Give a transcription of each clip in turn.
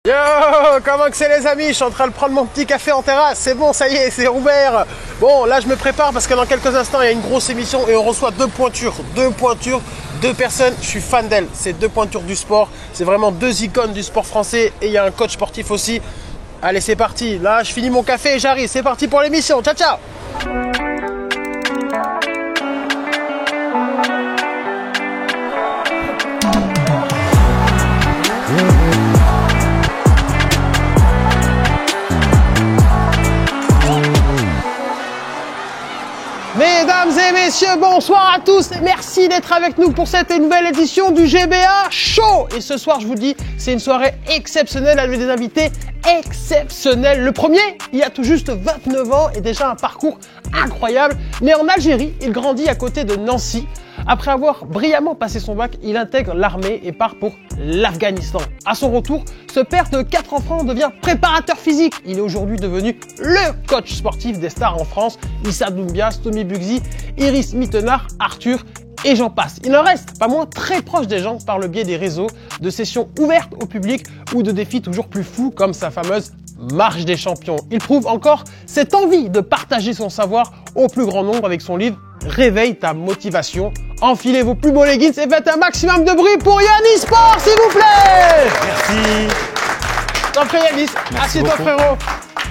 Yo, comment que c'est les amis? Je suis en train de prendre mon petit café en terrasse, c'est bon, ça y est, c'est ouvert. Bon, là je me prépare parce que dans quelques instants il y a une grosse émission et on reçoit deux pointures, deux personnes, je suis fan d'elles. C'est deux pointures du sport, c'est vraiment deux icônes du sport français et il y a un coach sportif aussi. Allez, c'est parti, là je finis mon café et j'arrive, c'est parti pour l'émission, ciao ciao. Mesdames et messieurs, bonsoir à tous et merci d'être avec nous pour cette nouvelle édition du GBA Show. Et ce soir, je vous dis, c'est une soirée exceptionnelle avec des invités exceptionnels. Le premier, il a tout juste 29 ans et déjà un parcours incroyable. Né en Algérie, il grandit à côté de Nancy. Après avoir brillamment passé son bac, il intègre l'armée et part pour l'Afghanistan. À son retour, ce père de 4 enfants devient préparateur physique. Il est aujourd'hui devenu le coach sportif des stars en France. Issa Doumbia, Stomy Bugsy, Iris Mittenard, Arthur et j'en passe. Il en reste pas moins très proche des gens par le biais des réseaux, de sessions ouvertes au public ou de défis toujours plus fous comme sa fameuse Marche des champions. Il prouve encore cette envie de partager son savoir au plus grand nombre avec son livre Réveille ta motivation. Enfilez vos plus beaux leggings et faites un maximum de bruit pour Yannis Sport, s'il vous plaît. Merci. T'en prie Yannis, assieds-toi frérot.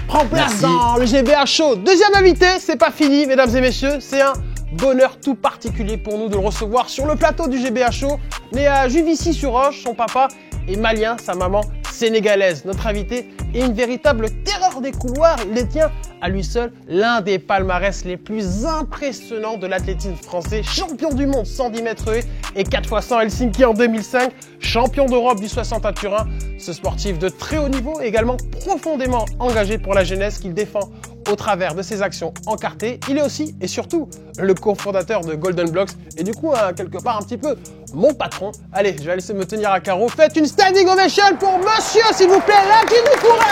Prends place dans le GBA Show. Deuxième invité, c'est pas fini mesdames et messieurs, c'est un bonheur tout particulier pour nous de le recevoir sur le plateau du GBA Show. Né à Juvisy-sur-Orge, son papa est malien, sa maman sénégalaise. Notre invité est une véritable terreur des couloirs. Il détient à lui seul l'un des palmarès les plus impressionnants de l'athlétisme français. Champion du monde 110 mètres haies et 4x100 Helsinki en 2005. Champion d'Europe du 60 à Turin. Ce sportif de très haut niveau est également profondément engagé pour la jeunesse qu'il défend au travers de ses actions encartées. Il est aussi et surtout le cofondateur de Golden Blocks et du coup, quelque part un petit peu mon patron. Allez, je vais laisser me tenir à carreau. Faites une standing ovation pour monsieur, s'il vous plaît, Lucky Doucouré.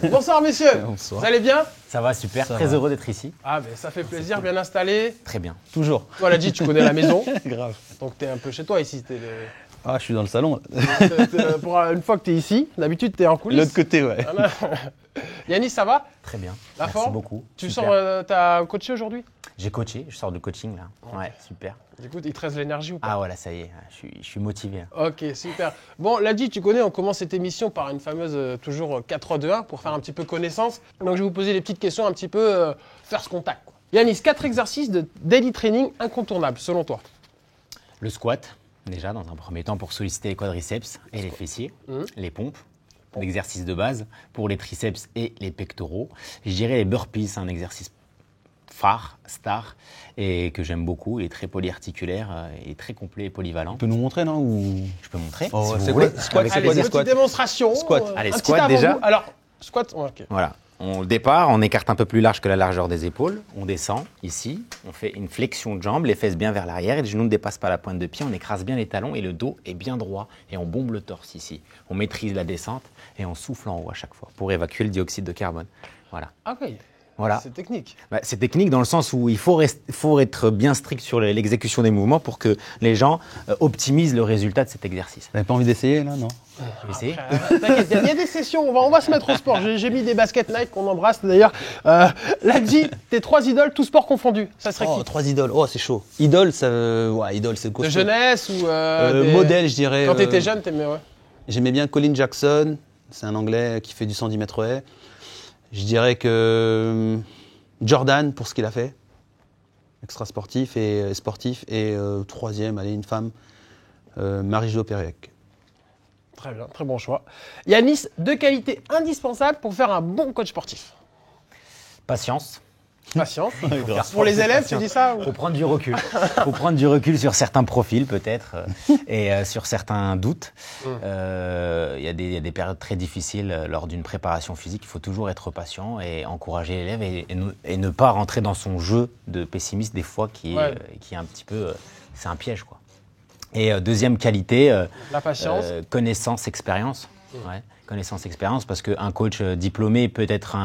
Bonsoir messieurs. Bonsoir. Vous allez bien? Ça va, super. Très heureux d'être ici. Ah ben ça fait plaisir, bien installé. Très bien. Toujours. Voilà, dit tu connais la maison. Grave. Donc t'es un peu chez toi ici. Ah, je suis dans le salon. Pour une fois que t'es ici, d'habitude t'es en coulisses. L'autre côté, ouais. Voilà. Yannis, ça va? Très bien. La Merci forme beaucoup. Tu Super. sors, t'as coaché aujourd'hui? J'ai coaché, je sors de coaching là. Ouais, super. Du coup, il te reste de l'énergie ou pas? Ah voilà, ça y est, je suis motivé. Ok, super. Bon, Ladji, tu connais, on commence cette émission par une fameuse toujours 4-3-2-1 pour faire un petit peu connaissance. Donc je vais vous poser des petites questions un petit peu first contact, quoi. Yannis, 4 exercices de daily training incontournables selon toi? Le squat, déjà dans un premier temps pour solliciter les quadriceps et les fessiers. Les pompes, l'exercice de base pour les triceps et les pectoraux. Je dirais les burpees, un exercice phare, star, et que j'aime beaucoup. Il est très polyarticulaire, et très complet et polyvalent. Tu peux nous montrer, non ou... Je peux montrer Oh, si vous c'est voulez. quoi, squat, c'est Allez, quoi des petite squats? démonstration. Squat. Allez, un squat petit déjà. avant-goût. Alors, squat, ok. Voilà. On départ, on écarte un peu plus large que la largeur des épaules. On descend ici, on fait une flexion de jambe, les fesses bien vers l'arrière et les genoux ne dépassent pas la pointe de pied. On écrase bien les talons et le dos est bien droit et on bombe le torse ici. On maîtrise la descente et on souffle en haut à chaque fois pour évacuer le dioxyde de carbone. Voilà. Ok. Voilà. C'est technique. Bah, c'est technique dans le sens où il faut être bien strict sur l'exécution des mouvements pour que les gens optimisent le résultat de cet exercice. T'avais pas envie d'essayer, là, non? Je vais essayer. T'inquiète, il y a des sessions, on va se mettre au sport. J'ai mis des baskets Nike qu'on embrasse d'ailleurs. Ladji, tes 3 idoles, tous sports confondus, ça serait Oh, qui? 3 idoles. Oh, c'est chaud. Idole, ça... ouais, idole, c'est De costaud. jeunesse ou des- Modèle, je dirais. Quand t'étais jeune, t'aimais, ouais. J'aimais bien Colin Jackson. C'est un Anglais qui fait du 110 mètres haies. Je dirais que Jordan, pour ce qu'il a fait. Extra sportif et sportif. Et troisième, allez, une femme, Marie-Jo Pérec. Très bien, très bon choix. Yannis, 2 qualités indispensables pour faire un bon coach sportif. Patience. Patience. grave. Pour les élèves, tu dis ça ou... Faut prendre du recul. Faut prendre du recul sur certains profils peut-être et sur certains doutes. Il y a des périodes très difficiles lors d'une préparation physique. Il faut toujours être patient et encourager l'élève et ne pas rentrer dans son jeu de pessimiste des fois qui est un petit peu... c'est un piège, quoi. Et deuxième qualité, La patience. connaissance, expérience. Ouais, connaissance, expérience parce qu'un coach diplômé peut être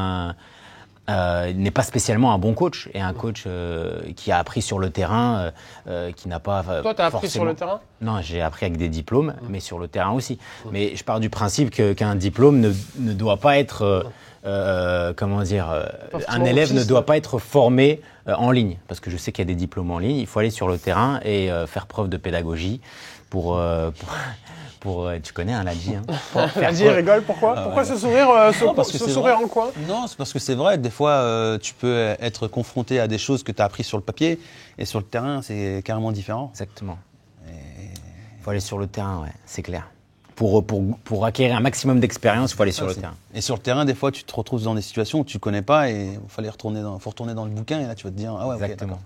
n'est pas spécialement un bon coach et un coach qui a appris sur le terrain, qui n'a pas Toi, t'as appris forcément... sur le terrain? Non, j'ai appris avec des diplômes, mais sur le terrain aussi. Mais je pars du principe qu'un diplôme ne doit pas être, comment dire, un élève ne doit pas être formé en ligne. Parce que je sais qu'il y a des diplômes en ligne, il faut aller sur le terrain et faire preuve de pédagogie pour tu connais un Ladji, hein. Ladji rigole, pourquoi? Pourquoi ce sourire, ce sourire en coin? Non, c'est parce que c'est vrai, des fois, tu peux être confronté à des choses que tu as apprises sur le papier, et sur le terrain, c'est carrément différent. Exactement. Il faut aller sur le terrain, ouais, c'est clair. Pour acquérir un maximum d'expérience, il faut aller sur le terrain. Et sur le terrain, des fois, tu te retrouves dans des situations où tu ne connais pas, et il faut retourner dans le bouquin, et là, tu vas te dire, ah ouais, exactement. Ok,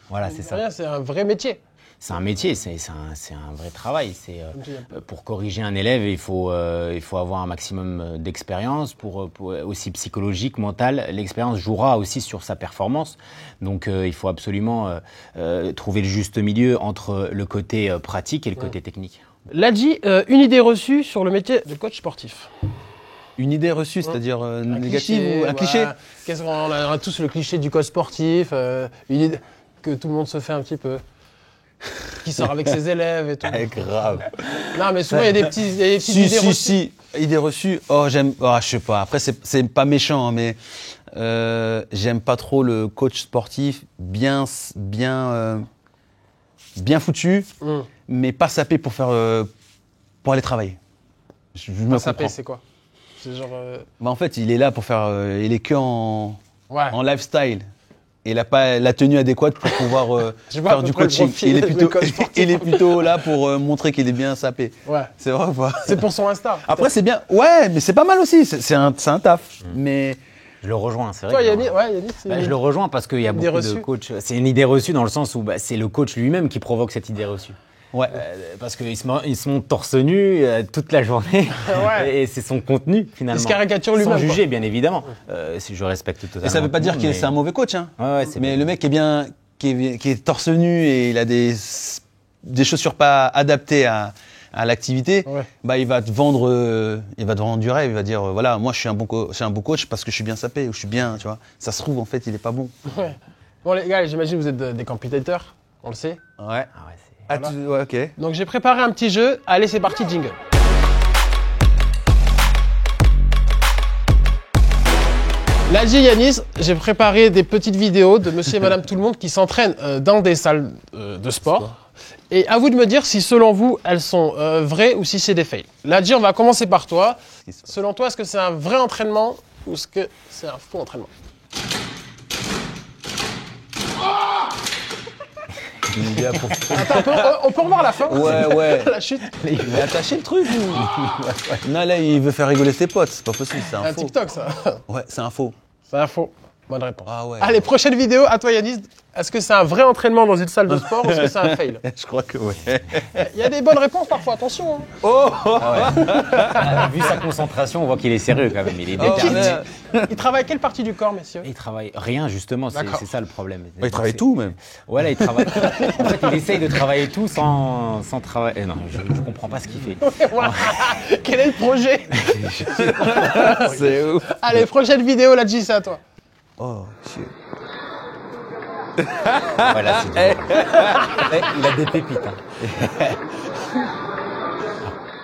voilà, c'est ça. C'est un vrai métier. C'est un métier, c'est un vrai travail. Pour corriger un élève, il faut avoir un maximum d'expérience, pour aussi psychologique, mentale. L'expérience jouera aussi sur sa performance. Donc il faut absolument trouver le juste milieu entre le côté pratique et le côté technique. Ladji, une idée reçue sur le métier de coach sportif. Une idée reçue, c'est-à-dire négative ou un cliché? Qu'est-ce qu'on a tous le cliché du coach sportif, une idée que tout le monde se fait un petit peu. Qui sort avec ses élèves et tout. Grave. Non, mais souvent, il y a des petites idées reçues. Si, idées reçues. Oh, je sais pas. Après, c'est pas méchant, hein, mais j'aime pas trop le coach sportif bien foutu, mais pas sapé pour aller travailler. Je me sapé, c'est quoi? C'est genre. Bah, en fait, il est là pour faire. Il est que en lifestyle. Et il n'a pas la tenue adéquate pour pouvoir faire du coaching. Il est plutôt là pour montrer qu'il est bien sapé. Ouais. C'est vrai ou pas? C'est pour son Insta. Après, c'est bien. Ouais, mais c'est pas mal aussi. C'est un taf. Mais je le rejoins, c'est vrai. Toi, Yannick, je le rejoins parce qu'il y a beaucoup de coachs. C'est une idée reçue dans le sens où c'est le coach lui-même qui provoque cette idée reçue. Ouais. Parce qu'il se monte torse nu toute la journée et c'est son contenu finalement. Il se caricature lui-même. Sans juger, bien évidemment. Si je respecte totalement. Et ça ne veut pas dire que c'est un mauvais coach. Hein. Mais le mec qui est torse nu et il a des chaussures pas adaptées à l'activité, bah il va te vendre du rêve. Il va dire voilà, moi je suis un bon coach parce que je suis bien sapé ou je suis bien, tu vois. Ça se trouve en fait il est pas bon. Ouais. Bon les gars, j'imagine que vous êtes des compétiteurs, on le sait. Ouais. Voilà. Ouais, ok. Donc j'ai préparé un petit jeu. Allez, c'est parti, jingle. Ladji, Yanis, j'ai préparé des petites vidéos de monsieur et madame tout le monde qui s'entraînent dans des salles de sport. Et à vous de me dire si selon vous, elles sont vraies ou si c'est des fails. Ladji, on va commencer par toi. Selon toi, est-ce que c'est un vrai entraînement ou est-ce que c'est un faux entraînement? Attends, on peut revoir la fin? Ouais. La chute. Il va attacher le truc ou... Non, là, il veut faire rigoler ses potes. C'est pas possible, c'est un faux. TikTok, ça. Ouais, c'est un faux. C'est un faux. Bonne réponse. Ah ouais. Allez, prochaine vidéo. À toi, Yanis. Est-ce que c'est un vrai entraînement dans une salle de sport ou est-ce que c'est un fail? Je crois que ouais. Il y a des bonnes réponses parfois, attention. Hein. Oh Vu sa concentration, on voit qu'il est sérieux quand même. Il est déterminé. Il travaille quelle partie du corps, messieurs? Il travaille rien, justement. C'est ça le problème. Il travaille tout, même. Ouais, là, il travaille. En fait, il essaye de travailler tout sans travailler. Non, je comprends pas ce qu'il fait. Quel est le projet? C'est ouf. Allez, prochaine vidéo, Ladji, c'est à toi. Oh, shit. Voilà, c'est il a des pépites. Hein.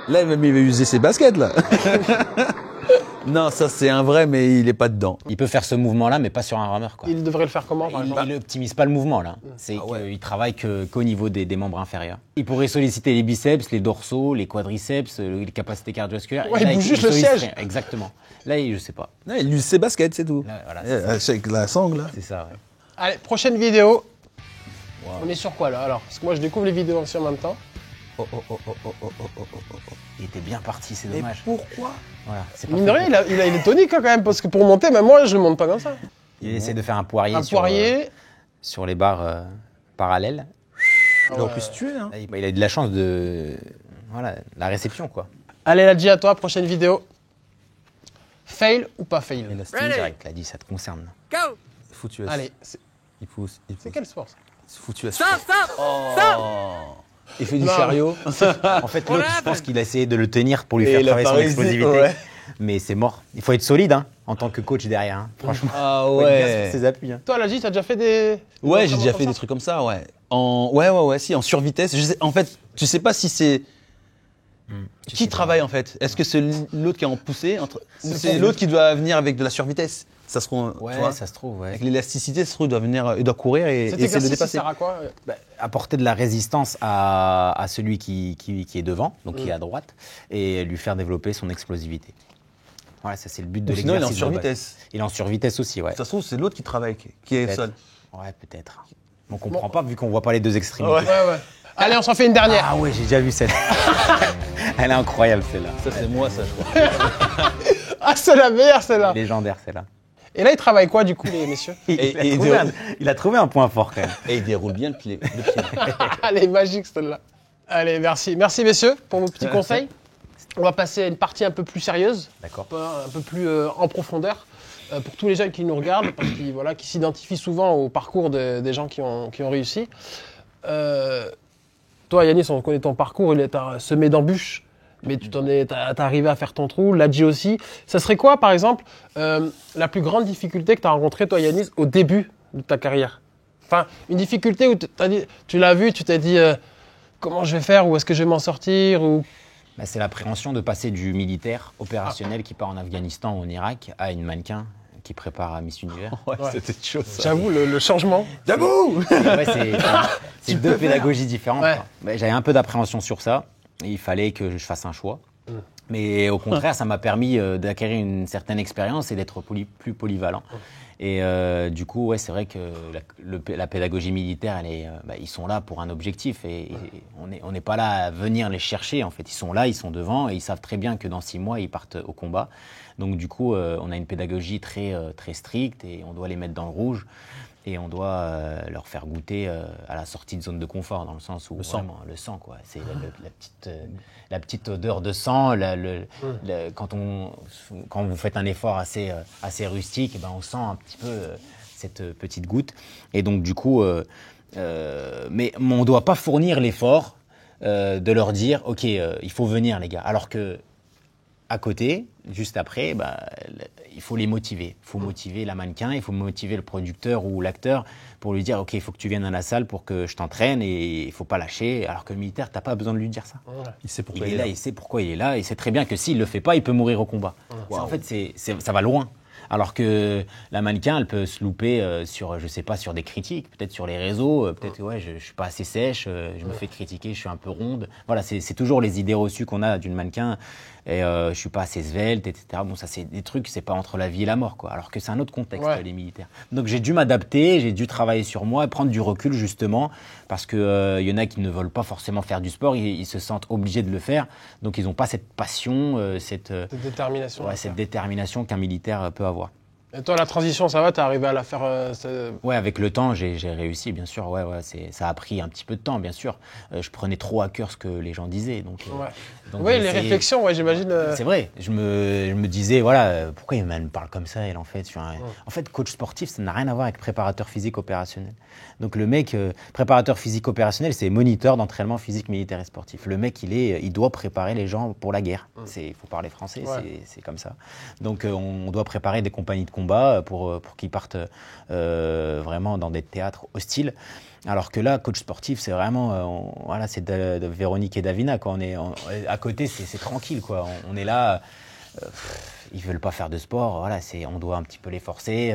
Là, même, il va user ses baskets, là. Non, ça, c'est un vrai, mais il est pas dedans. Il peut faire ce mouvement-là, mais pas sur un rameur, quoi. Il devrait le faire comment, par exemple? Il n'optimise pas le mouvement, là. C'est qu'il travaille qu'au niveau des membres inférieurs. Il pourrait solliciter les biceps, les dorsaux, les quadriceps, les capacités cardiovasculaires. Ouais, il bouge juste le siège. Rien. Exactement. Là, je sais pas. Non, il use ses baskets, c'est tout. Là, voilà, avec la sangle, là. C'est ça, ouais. Allez, prochaine vidéo. Wow. On est sur quoi, là, alors? Parce que moi, je découvre les vidéos aussi en même temps. Il était bien parti, c'est dommage. Mais pourquoi? Voilà, mine de rien, il est tonique quand même, parce que pour monter, même moi, je ne monte pas comme ça. Il essaie de faire un poirier, sur les barres parallèles. Il aurait pu se tuer. Hein. Il a eu de la chance de la réception, quoi. Allez, Ladji, à toi, prochaine vidéo. Fail ou pas fail? Direct, Ladji, ça te concerne. Go! Foutu à Allez, c'est quel sport ça? Foutu à Stop! Il fait du chariot. En fait, l'autre, je pense qu'il a essayé de le tenir pour lui faire travailler son explosivité. Ouais. Mais c'est mort. Il faut être solide hein, en tant que coach derrière. Hein, franchement. Ah ouais. Sur ses appuis. Hein. Toi, Ladji, t'as déjà fait des... Ouais, j'ai déjà fait des trucs comme ça, ouais. Ouais, si, en survitesse. En fait, tu sais pas si c'est. Qui travaille en fait? Est-ce que c'est l'autre qui est en poussée c'est l'autre qui doit venir avec de la survitesse? Ça se trouve, Ouais, tu vois, ça se trouve, ouais. avec l'élasticité, ça se trouve, il doit courir et Cet essayer de le exercice, ça dépasser. sert à quoi? Apporter de la résistance à celui qui est devant, donc qui est à droite, et lui faire développer son explosivité. Voilà, ça c'est le but de Ou sinon, l'exercice. il est en survitesse. Il est en survitesse aussi, ouais. Ça se trouve, c'est l'autre qui travaille, qui est Peut-être. seul. Ouais, peut-être. On comprend pas vu qu'on voit pas les deux extrémités. Ouais. Allez, on s'en fait une dernière. Ah ouais, j'ai déjà vu celle. Elle est incroyable celle-là. Ça, c'est moi, ça, je crois. Ah, c'est la meilleure, celle-là. Légendaire celle-là. Et là, ils travaillent quoi, du coup, les messieurs? Il a trouvé un point fort quand même. Et il déroule bien le pied. Elle est magique, celle-là. Allez, merci. Merci, messieurs, pour vos petits conseils. On va passer à une partie un peu plus sérieuse, D'accord. un peu plus en profondeur, pour tous les jeunes qui nous regardent, parce qu'ils qui s'identifient souvent au parcours des gens qui ont réussi. Toi, Yanis, on connaît ton parcours, il est semé d'embûches, mais t'as arrivé à faire ton trou, Ladji aussi. Ça serait quoi, par exemple, la plus grande difficulté que tu as rencontrée, toi, Yanis, au début de ta carrière? Enfin, une difficulté où tu l'as vu, tu t'es dit comment je vais faire, ou est-ce que je vais m'en sortir ou... C'est l'appréhension de passer du militaire opérationnel qui part en Afghanistan ou en Irak à une mannequin qui prépare à Miss Univers. Ouais, c'était chaud, ça. J'avoue, le changement. J'avoue. C'est deux pédagogies différentes. Ouais. Quoi. J'avais un peu d'appréhension sur ça. Il fallait que je fasse un choix. Mais au contraire, ça m'a permis d'acquérir une certaine expérience et d'être plus polyvalent. Et du coup, ouais, c'est vrai que la pédagogie militaire, ils sont là pour un objectif. Et on n'est pas là à venir les chercher. En fait, ils sont là, ils sont devant et ils savent très bien que dans 6 mois, ils partent au combat. Donc du coup, on a une pédagogie très stricte et on doit les mettre dans le rouge. Et on doit leur faire goûter à la sortie de zone de confort, dans le sens où le sang, quoi. C'est la petite odeur de sang. Quand vous faites un effort assez rustique, on sent un petit peu cette petite goutte. Et donc du coup, mais on ne doit pas fournir l'effort de leur dire, ok, il faut venir les gars. Alors que à côté, juste après, il faut les motiver. Il faut motiver la mannequin, il faut motiver le producteur ou l'acteur pour lui dire « Ok, il faut que tu viennes à la salle pour que je t'entraîne et il ne faut pas lâcher. » Alors que le militaire, tu n'as pas besoin de lui dire ça. Ouais. Il sait pourquoi il est là, il sait pourquoi il est là. Il sait très bien que s'il ne le fait pas, il peut mourir au combat. En fait, ça va loin. Alors que la mannequin, elle peut se louper sur des critiques, peut-être sur les réseaux, peut-être je suis pas assez sèche, je me fais critiquer, je suis un peu ronde. Voilà, c'est toujours les idées reçues qu'on a d'une mannequin. Et je suis pas assez svelte, etc. Bon, ça c'est des trucs, c'est pas entre la vie et la mort, quoi. Alors que c'est un autre contexte, les militaires. Donc j'ai dû m'adapter, j'ai dû travailler sur moi et prendre du recul justement, parce que y en a qui ne veulent pas forcément faire du sport, ils se sentent obligés de le faire, donc ils n'ont pas cette passion, cette détermination. Cette détermination qu'un militaire peut avoir. Et toi, la transition, ça va, t'es arrivé à la faire Ouais, avec le temps, j'ai réussi, bien sûr. Ouais, ça a pris un petit peu de temps, bien sûr. Je prenais trop à cœur ce que les gens disaient. Donc oui, les réflexions, j'imagine. C'est vrai. Je me disais, voilà, pourquoi il me parle comme ça, elle, en fait. En fait, coach sportif, ça n'a rien à voir avec préparateur physique opérationnel. Donc le mec, préparateur physique opérationnel, c'est moniteur d'entraînement physique, militaire et sportif. Le mec, il doit préparer les gens pour la guerre. Il faut parler français, c'est comme ça. Donc on doit préparer des compagnies de combat pour qu'ils partent vraiment dans des théâtres hostiles. Alors que là, coach sportif, c'est vraiment, c'est de Véronique et Davina, quoi. À côté, c'est tranquille, quoi. On est là, ils veulent pas faire de sport, voilà, on doit un petit peu les forcer.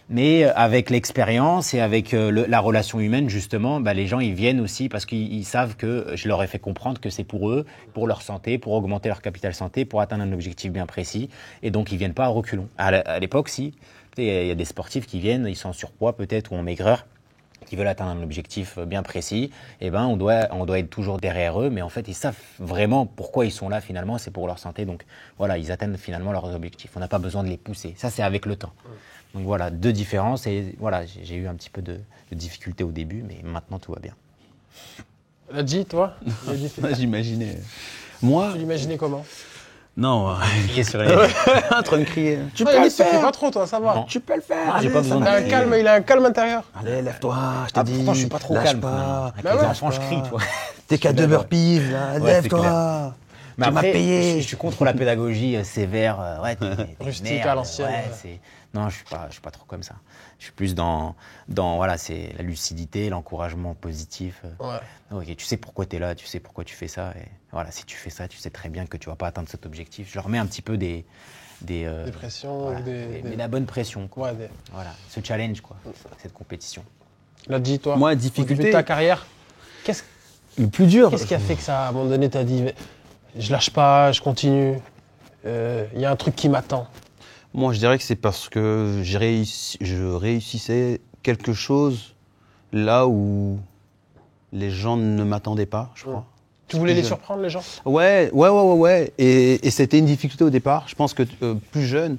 Mais avec l'expérience et avec la relation humaine, justement, les gens, ils viennent aussi parce qu'ils savent que je leur ai fait comprendre que c'est pour eux, pour leur santé, pour augmenter leur capital santé, pour atteindre un objectif bien précis. Et donc, ils viennent pas à reculons. À l'époque, si. Il y a des sportifs qui viennent, ils sont en surpoids peut-être ou en maigreur, qui veulent atteindre un objectif bien précis. Et on doit être toujours derrière eux. Mais en fait, ils savent vraiment pourquoi ils sont là finalement. C'est pour leur santé. Donc, voilà, ils atteignent finalement leurs objectifs. On n'a pas besoin de les pousser. Ça, c'est avec le temps. Donc voilà, deux différences et voilà, j'ai eu un petit peu de difficulté au début, mais maintenant tout va bien. Ladji, toi J'imaginais. Moi Tu l'imaginais comment? Non, Crier sur les... en train de crier. Tu peux le faire. Pas trop, toi, ça va. Non. Tu peux le faire. J'ai pas besoin de crier. Il a un calme intérieur. Allez, lève-toi, je t'ai dit. Pourtant, je suis pas trop lâche calme. pas. Avec les enfants, je crie, toi. T'es qu'à 2 burpees, là. Ouais, c'est Lève-toi. Mais tu m'as après, payé. je suis contre la pédagogie sévère. Ouais, t'es Rustique merde, à l'ancienne, ouais, ouais. Non, je suis pas trop comme ça. Je suis plus dans voilà, c'est la lucidité, l'encouragement positif. Ouais. Ok, tu sais pourquoi tu es là, tu sais pourquoi tu fais ça. Et voilà, si tu fais ça, tu sais très bien que tu vas pas atteindre cet objectif. Je leur mets un petit peu des pressions, voilà, mais la bonne pression, quoi. Ouais, Voilà, ce challenge, quoi, cette compétition. Là, dis-toi. Moi, au début difficulté. de ta carrière, qu'est-ce Le plus dur. qui a fait que ça, à un moment donné, t'as dit, je lâche pas, je continue. Il y a un truc qui m'attend. Moi, je dirais que c'est parce que je réussissais quelque chose là où les gens ne m'attendaient pas, je crois. Tu voulais les jeune. surprendre, les gens? Ouais. Et c'était une difficulté au départ. Je pense que plus jeune,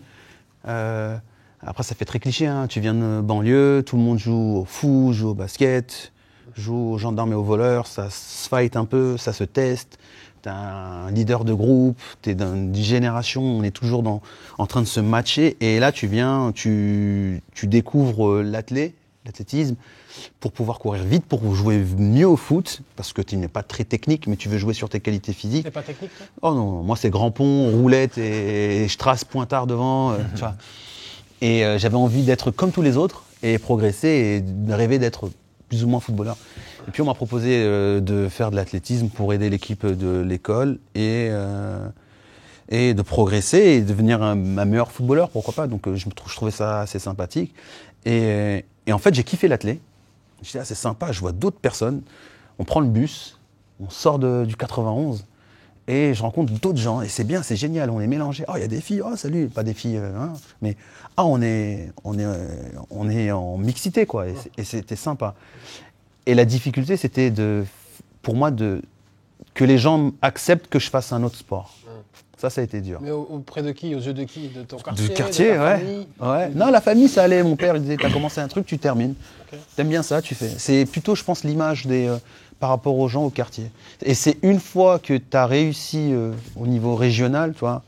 après ça fait très cliché, hein, tu viens de banlieue, tout le monde joue au foot, joue au basket, joue aux gendarmes et aux voleurs, ça se fight un peu, ça se teste. T'es un leader de groupe, t'es d'une génération, on est toujours en train de se matcher. Et là, tu viens, tu découvres l'athlétisme, pour pouvoir courir vite, pour jouer mieux au foot, parce que tu n'es pas très technique, mais tu veux jouer sur tes qualités physiques. T'es pas technique, toi? Oh non, moi c'est grand pont, roulette et je trace pointard devant. Tu vois. Et j'avais envie d'être comme tous les autres et progresser et de rêver d'être plus ou moins footballeur. Et puis on m'a proposé de faire de l'athlétisme pour aider l'équipe de l'école et de progresser et devenir un meilleur footballeur, pourquoi pas. Donc je trouvais ça assez sympathique. Et en fait, j'ai kiffé l'athlé. Je dis, ah, c'est sympa, je vois d'autres personnes. On prend le bus, on sort du 91 et je rencontre d'autres gens. Et c'est bien, c'est génial, on est mélangés. Oh, il y a des filles, oh salut, pas des filles, hein, mais on est en mixité, quoi. Et c'était sympa. Et la difficulté, c'était pour moi que les gens acceptent que je fasse un autre sport. Ça a été dur. Mais auprès de qui? Aux yeux de qui? De ton quartier? Du quartier, de ta ouais. famille? Ouais. Non, la famille, ça allait. Mon père, il disait, t'as commencé un truc, tu termines. Okay. T'aimes bien ça, tu fais. C'est plutôt, je pense, l'image par rapport aux gens au quartier. Et c'est une fois que tu as réussi au niveau régional, tu vois,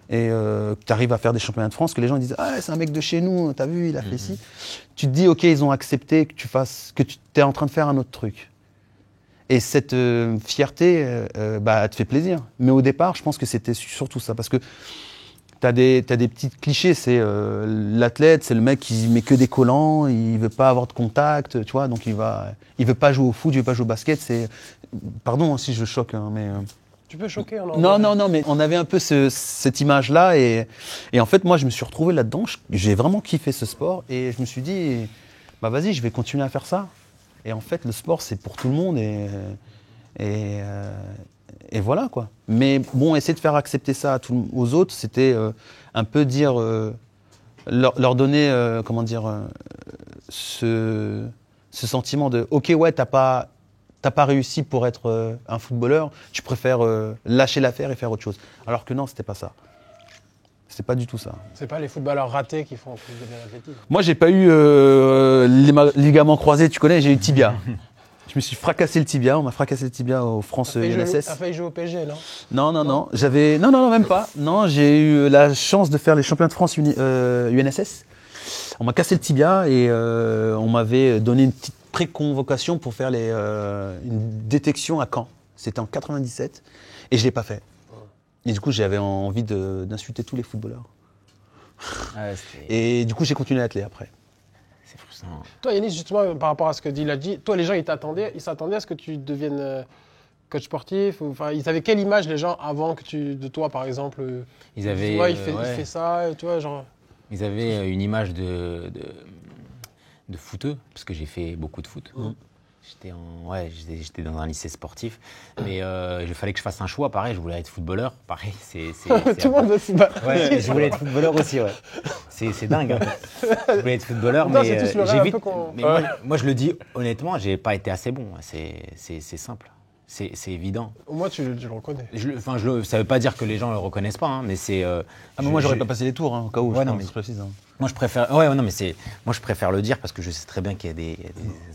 et que tu arrives à faire des championnats de France, que les gens disent, ah, c'est un mec de chez nous, t'as vu, il a fait ci. Tu te dis, ok, ils ont accepté que tu es en train de faire un autre truc. Et cette fierté, elle te fait plaisir. Mais au départ, je pense que c'était surtout ça. Parce que tu as des petits clichés. C'est l'athlète, c'est le mec qui met que des collants, il ne veut pas avoir de contact, tu vois. Donc il veut pas jouer au foot, il ne veut pas jouer au basket. Pardon si je choque, hein, mais... Tu peux choquer en Non, mais on avait un peu cette image-là. Et en fait, moi, je me suis retrouvé là-dedans. J'ai vraiment kiffé ce sport. Et je me suis dit, bah vas-y, je vais continuer à faire ça. Et en fait, le sport, c'est pour tout le monde et voilà, quoi. Mais bon, essayer de faire accepter ça aux autres, c'était un peu dire, leur donner, comment dire, ce sentiment de, ok, ouais, t'as pas réussi pour être un footballeur, tu préfères lâcher l'affaire et faire autre chose. Alors que non, c'était pas ça. C'est pas du tout ça. C'est pas les footballeurs ratés qui font plus de l'athlétisme. Moi, j'ai pas eu les ligaments croisés, tu connais, j'ai eu tibia. Je me suis fracassé le tibia, on m'a fracassé le tibia au France UNSS. T'as failli jouer au PSG, non? Non. Non, même pas. Non, j'ai eu la chance de faire les championnats de France UNSS. On m'a cassé le tibia et on m'avait donné une petite pré-convocation pour faire une détection à Caen. C'était en 97 et je l'ai pas fait. Et du coup, j'avais envie d'insulter tous les footballeurs. Et du coup, j'ai continué à atteler après. C'est frustrant. Toi, Yanis, justement, par rapport à ce que Dil a dit, toi, les gens, ils s'attendaient à ce que tu deviennes coach sportif. Enfin, ils avaient quelle image, les gens, avant de toi, par exemple? Ils avaient. Tu vois, il fait ça, tu vois, genre. Ils avaient une image de footeux, parce que j'ai fait beaucoup de foot. J'étais dans un lycée sportif, mais il fallait que je fasse un choix. Pareil, je voulais être footballeur. Pareil, Tout le monde veut être footballeur. Ouais, je voulais être footballeur aussi, ouais. C'est dingue. Hein. Je voulais être footballeur, mais j'ai vite. Mais moi, je le dis honnêtement, j'ai pas été assez bon. C'est simple. C'est évident. Au moins, tu le reconnais. Ça veut pas dire que les gens le reconnaissent pas, hein, mais c'est. mais moi, j'aurais pas passé les tours, hein, au cas où. Ouais, je précise. Hein. Moi, je préfère. Moi, je préfère le dire parce que je sais très bien qu'il y a des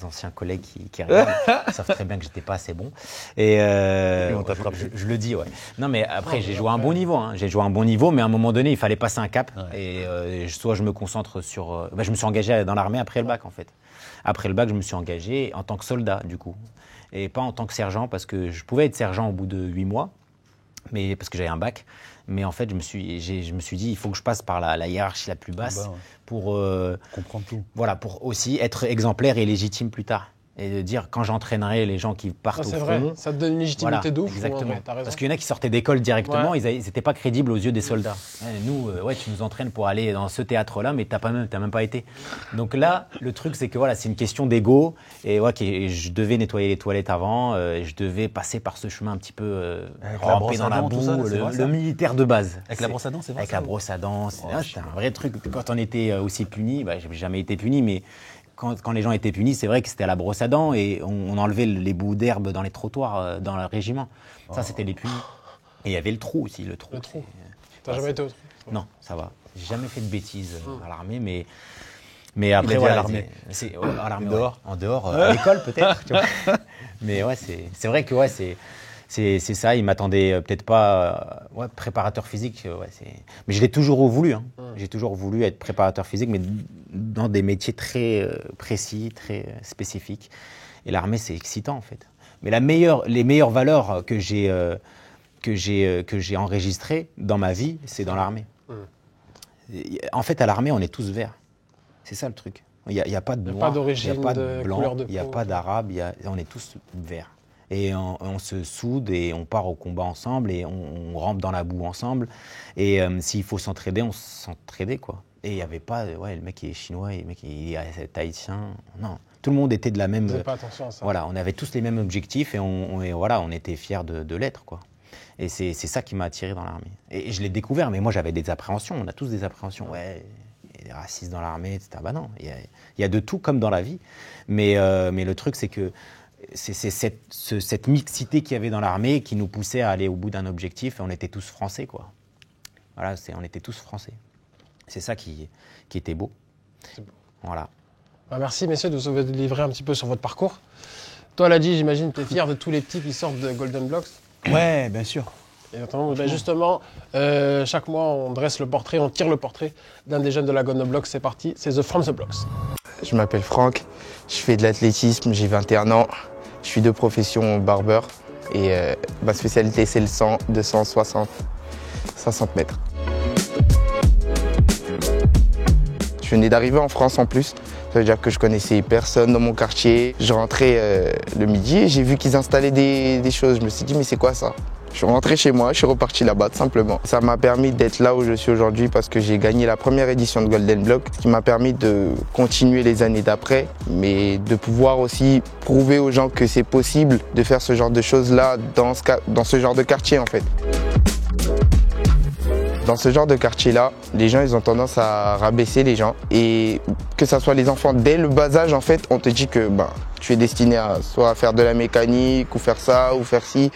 anciens collègues qui regardent, savent très bien que j'étais pas assez bon. Et je le dis, ouais. Non, mais après, j'ai joué à un bon niveau. Hein. J'ai joué à un bon niveau, mais à un moment donné, il fallait passer un cap. Ouais. Et soit je me concentre sur. Je me suis engagé dans l'armée après le bac, en fait. Après le bac, je me suis engagé en tant que soldat, du coup. Et pas en tant que sergent, parce que je pouvais être sergent au bout de 8 mois. mais parce que j'avais un bac. Mais en fait, je me suis dit, il faut que je passe par la hiérarchie la plus basse pour comprendre tout. Voilà, pour aussi être exemplaire et légitime plus tard. Et de dire, quand j'entraînerai les gens qui partent au front... C'est vrai, ça te donne une légitimité de ouf. Exactement. T'as raison. Parce qu'il y en a qui sortaient d'école directement, ils n'étaient pas crédibles aux yeux des soldats. Nous, tu nous entraînes pour aller dans ce théâtre-là, mais t'as même pas été. Donc là, le truc, c'est que voilà, c'est une question d'ego. Et je devais nettoyer les toilettes avant, je devais passer par ce chemin un petit peu rampé dans la boue, le militaire de base. Avec la brosse à dents, c'est vrai. Avec la brosse à dents, c'était un vrai truc. Quand on était aussi puni, j'avais jamais été puni, mais... Quand les gens étaient punis, c'est vrai que c'était à la brosse à dents et on enlevait les bouts d'herbe dans les trottoirs dans le régiment. Ça, c'était les punis. Et il y avait le trou aussi. Le trou. T'as jamais été au trou? Non, ça va. J'ai jamais fait de bêtises à l'armée, mais après, voilà. À l'armée, dehors. En dehors, à l'école peut-être. Mais ouais, c'est vrai que c'est ça. Ils m'attendaient peut-être pas préparateur physique. Mais je l'ai toujours voulu. J'ai toujours voulu être préparateur physique, mais dans des métiers très précis, très spécifiques. Et l'armée, c'est excitant en fait. Mais les meilleures valeurs que j'ai enregistrées dans ma vie, c'est dans l'armée. En fait, à l'armée, on est tous verts. C'est ça le truc. Il n'y a pas de noir, il n'y a pas de blanc, il n'y a pas d'arabe, on est tous verts. Et on se soude et on part au combat ensemble et on rampe dans la boue ensemble. Et s'il faut s'entraider, on s'entraidait, quoi. Et il n'y avait pas, le mec il est chinois, le mec il est tahitien. Non, tout le monde était de la même... Vous n'avez pas attention à ça. Voilà, on avait tous les mêmes objectifs et on était fiers de l'être, quoi. Et c'est ça qui m'a attiré dans l'armée. Et je l'ai découvert, mais moi j'avais des appréhensions, on a tous des appréhensions. Ouais, il y a des racistes dans l'armée, etc. Bah non, il y a de tout comme dans la vie. Mais le truc, c'est que c'est cette mixité qu'il y avait dans l'armée qui nous poussait à aller au bout d'un objectif et on était tous français, quoi. Voilà, on était tous français. C'est ça qui était beau. C'est beau. Voilà. Merci, messieurs, de vous livrer un petit peu sur votre parcours. Toi, Ladji, j'imagine que tu es fier de tous les petits qui sortent de Golden Blocks. Ouais, bien sûr. Et justement, chaque mois, on dresse le portrait, on tire le portrait d'un des jeunes de la Golden Blocks. C'est parti, c'est The From The Blocks. Je m'appelle Franck, je fais de l'athlétisme, j'ai 21 ans. Je suis de profession barbeur et ma spécialité, c'est le 100, 260, 60 mètres. Je venais d'arriver en France en plus. Ça veut dire que je connaissais personne dans mon quartier. Je rentrais le midi et j'ai vu qu'ils installaient des choses. Je me suis dit, mais c'est quoi ça? Je suis rentré chez moi, je suis reparti là-bas tout simplement. Ça m'a permis d'être là où je suis aujourd'hui parce que j'ai gagné la première édition de Golden Block, ce qui m'a permis de continuer les années d'après, mais de pouvoir aussi prouver aux gens que c'est possible de faire ce genre de choses-là dans ce genre de quartier en fait. Dans ce genre de quartier-là, les gens, ils ont tendance à rabaisser les gens. Et que ce soit les enfants, dès le bas âge, en fait, on te dit que tu es destiné à soit faire de la mécanique, ou faire ça, ou faire ci,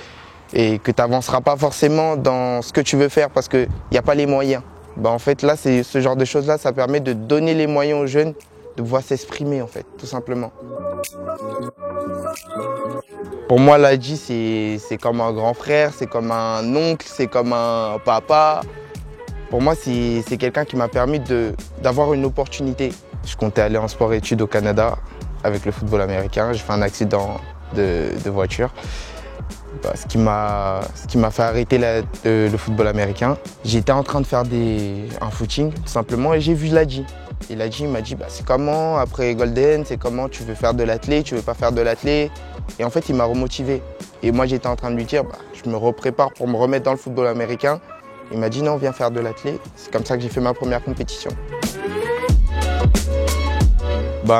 et que tu n'avanceras pas forcément dans ce que tu veux faire parce qu'il n'y a pas les moyens. En fait, là, c'est ce genre de choses-là, ça permet de donner les moyens aux jeunes de pouvoir s'exprimer, en fait, tout simplement. Pour moi, Ladji, c'est comme un grand frère, c'est comme un oncle, c'est comme un papa. Pour moi, c'est quelqu'un qui m'a permis d'avoir une opportunité. Je comptais aller en sport-études au Canada avec le football américain. J'ai fait un accident de voiture, ce qui m'a fait arrêter le football américain. J'étais en train de faire un footing, tout simplement, et j'ai vu Ladji. Et Ladji m'a dit, c'est comment après Golden, c'est comment tu veux faire de l'athlé, tu veux pas faire de l'athlé. Et en fait, il m'a remotivé. Et moi, j'étais en train de lui dire, je me reprépare pour me remettre dans le football américain. Il m'a dit non, viens faire de l'athlé. C'est comme ça que j'ai fait ma première compétition.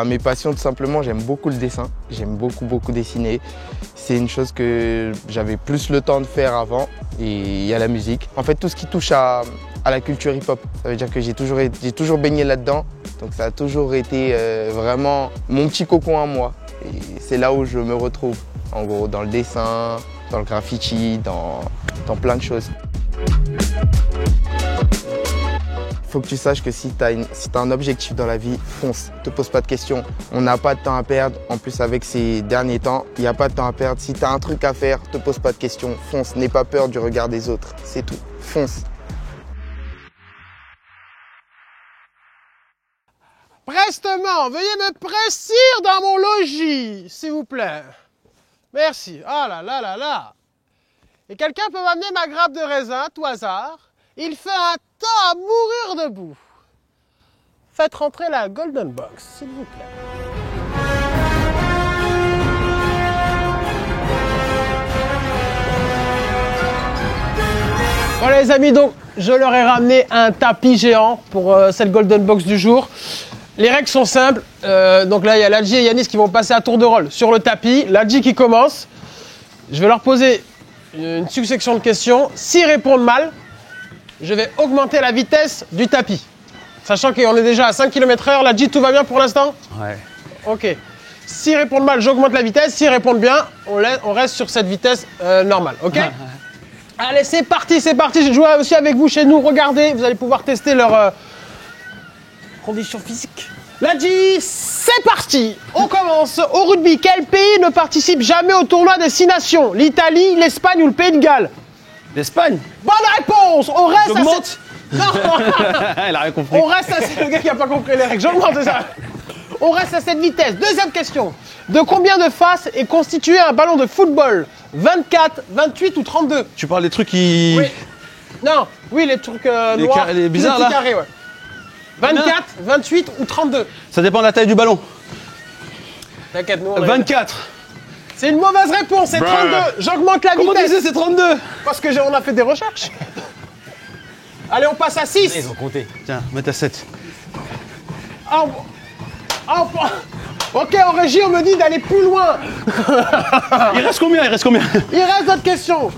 Mes passions, tout simplement, j'aime beaucoup le dessin. J'aime beaucoup dessiner. C'est une chose que j'avais plus le temps de faire avant. Et il y a la musique. En fait, tout ce qui touche à la culture hip-hop. Ça veut dire que j'ai toujours baigné là-dedans. Donc ça a toujours été vraiment mon petit cocon à moi. Et c'est là où je me retrouve. En gros, dans le dessin, dans le graffiti, dans plein de choses. Il faut que tu saches que si tu as un objectif dans la vie, fonce, ne te pose pas de questions. On n'a pas de temps à perdre. En plus, avec ces derniers temps, il n'y a pas de temps à perdre. Si tu as un truc à faire, ne te pose pas de questions. Fonce, n'aie pas peur du regard des autres. C'est tout. Fonce. Prestement, veuillez me pressir dans mon logis, s'il vous plaît. Merci. Ah là là là là. Et quelqu'un peut m'amener ma grappe de raisin, tout hasard. Il fait un temps à mourir debout. Faites rentrer la Golden Box, s'il vous plaît. Voilà les amis, donc je leur ai ramené un tapis géant pour cette Golden Box du jour. Les règles sont simples. Donc là, il y a Ladji et Yanis qui vont passer à tour de rôle sur le tapis. Ladji qui commence. Je vais leur poser une succession de questions. S'ils répondent mal, je vais augmenter la vitesse du tapis. Sachant qu'on est déjà à 5 km/h. Ladji, tout va bien pour l'instant? Ouais. Ok. S'ils répondent mal, j'augmente la vitesse. S'ils répondent bien, on reste sur cette vitesse normale. Ok? Allez, c'est parti, c'est parti. Je joue aussi avec vous chez nous. Regardez, vous allez pouvoir tester leurs conditions physiques. Ladji, c'est parti. On commence. Au rugby, quel pays ne participe jamais au tournoi des 6 nations? L'Italie, l'Espagne ou le Pays de Galles? L'Espagne. Bonne réponse. On reste J'augmente. Non. Il a rien compris. On reste à... Le gars qui n'a pas compris les règles. J'augmente ça. On reste à cette vitesse. Deuxième question. De combien de faces est constitué un ballon de football? 24, 28 ou 32? Tu parles des trucs qui... Oui. Non, oui, les trucs Les noirs. les bizarres, petits là. carrés, ouais. 24, 28 ou 32? Ça dépend de la taille du ballon. T'inquiète, nous on est- 24. C'est une mauvaise réponse, c'est 32. J'augmente la Comment tu vitesse. sais c'est 32? Parce que on a fait des recherches. Allez, on passe à 6. Ils ont compté. Tiens, mets à 7. Ok, en régie, on me dit d'aller plus loin. Il reste combien? Il reste combien? Il reste d'autres questions.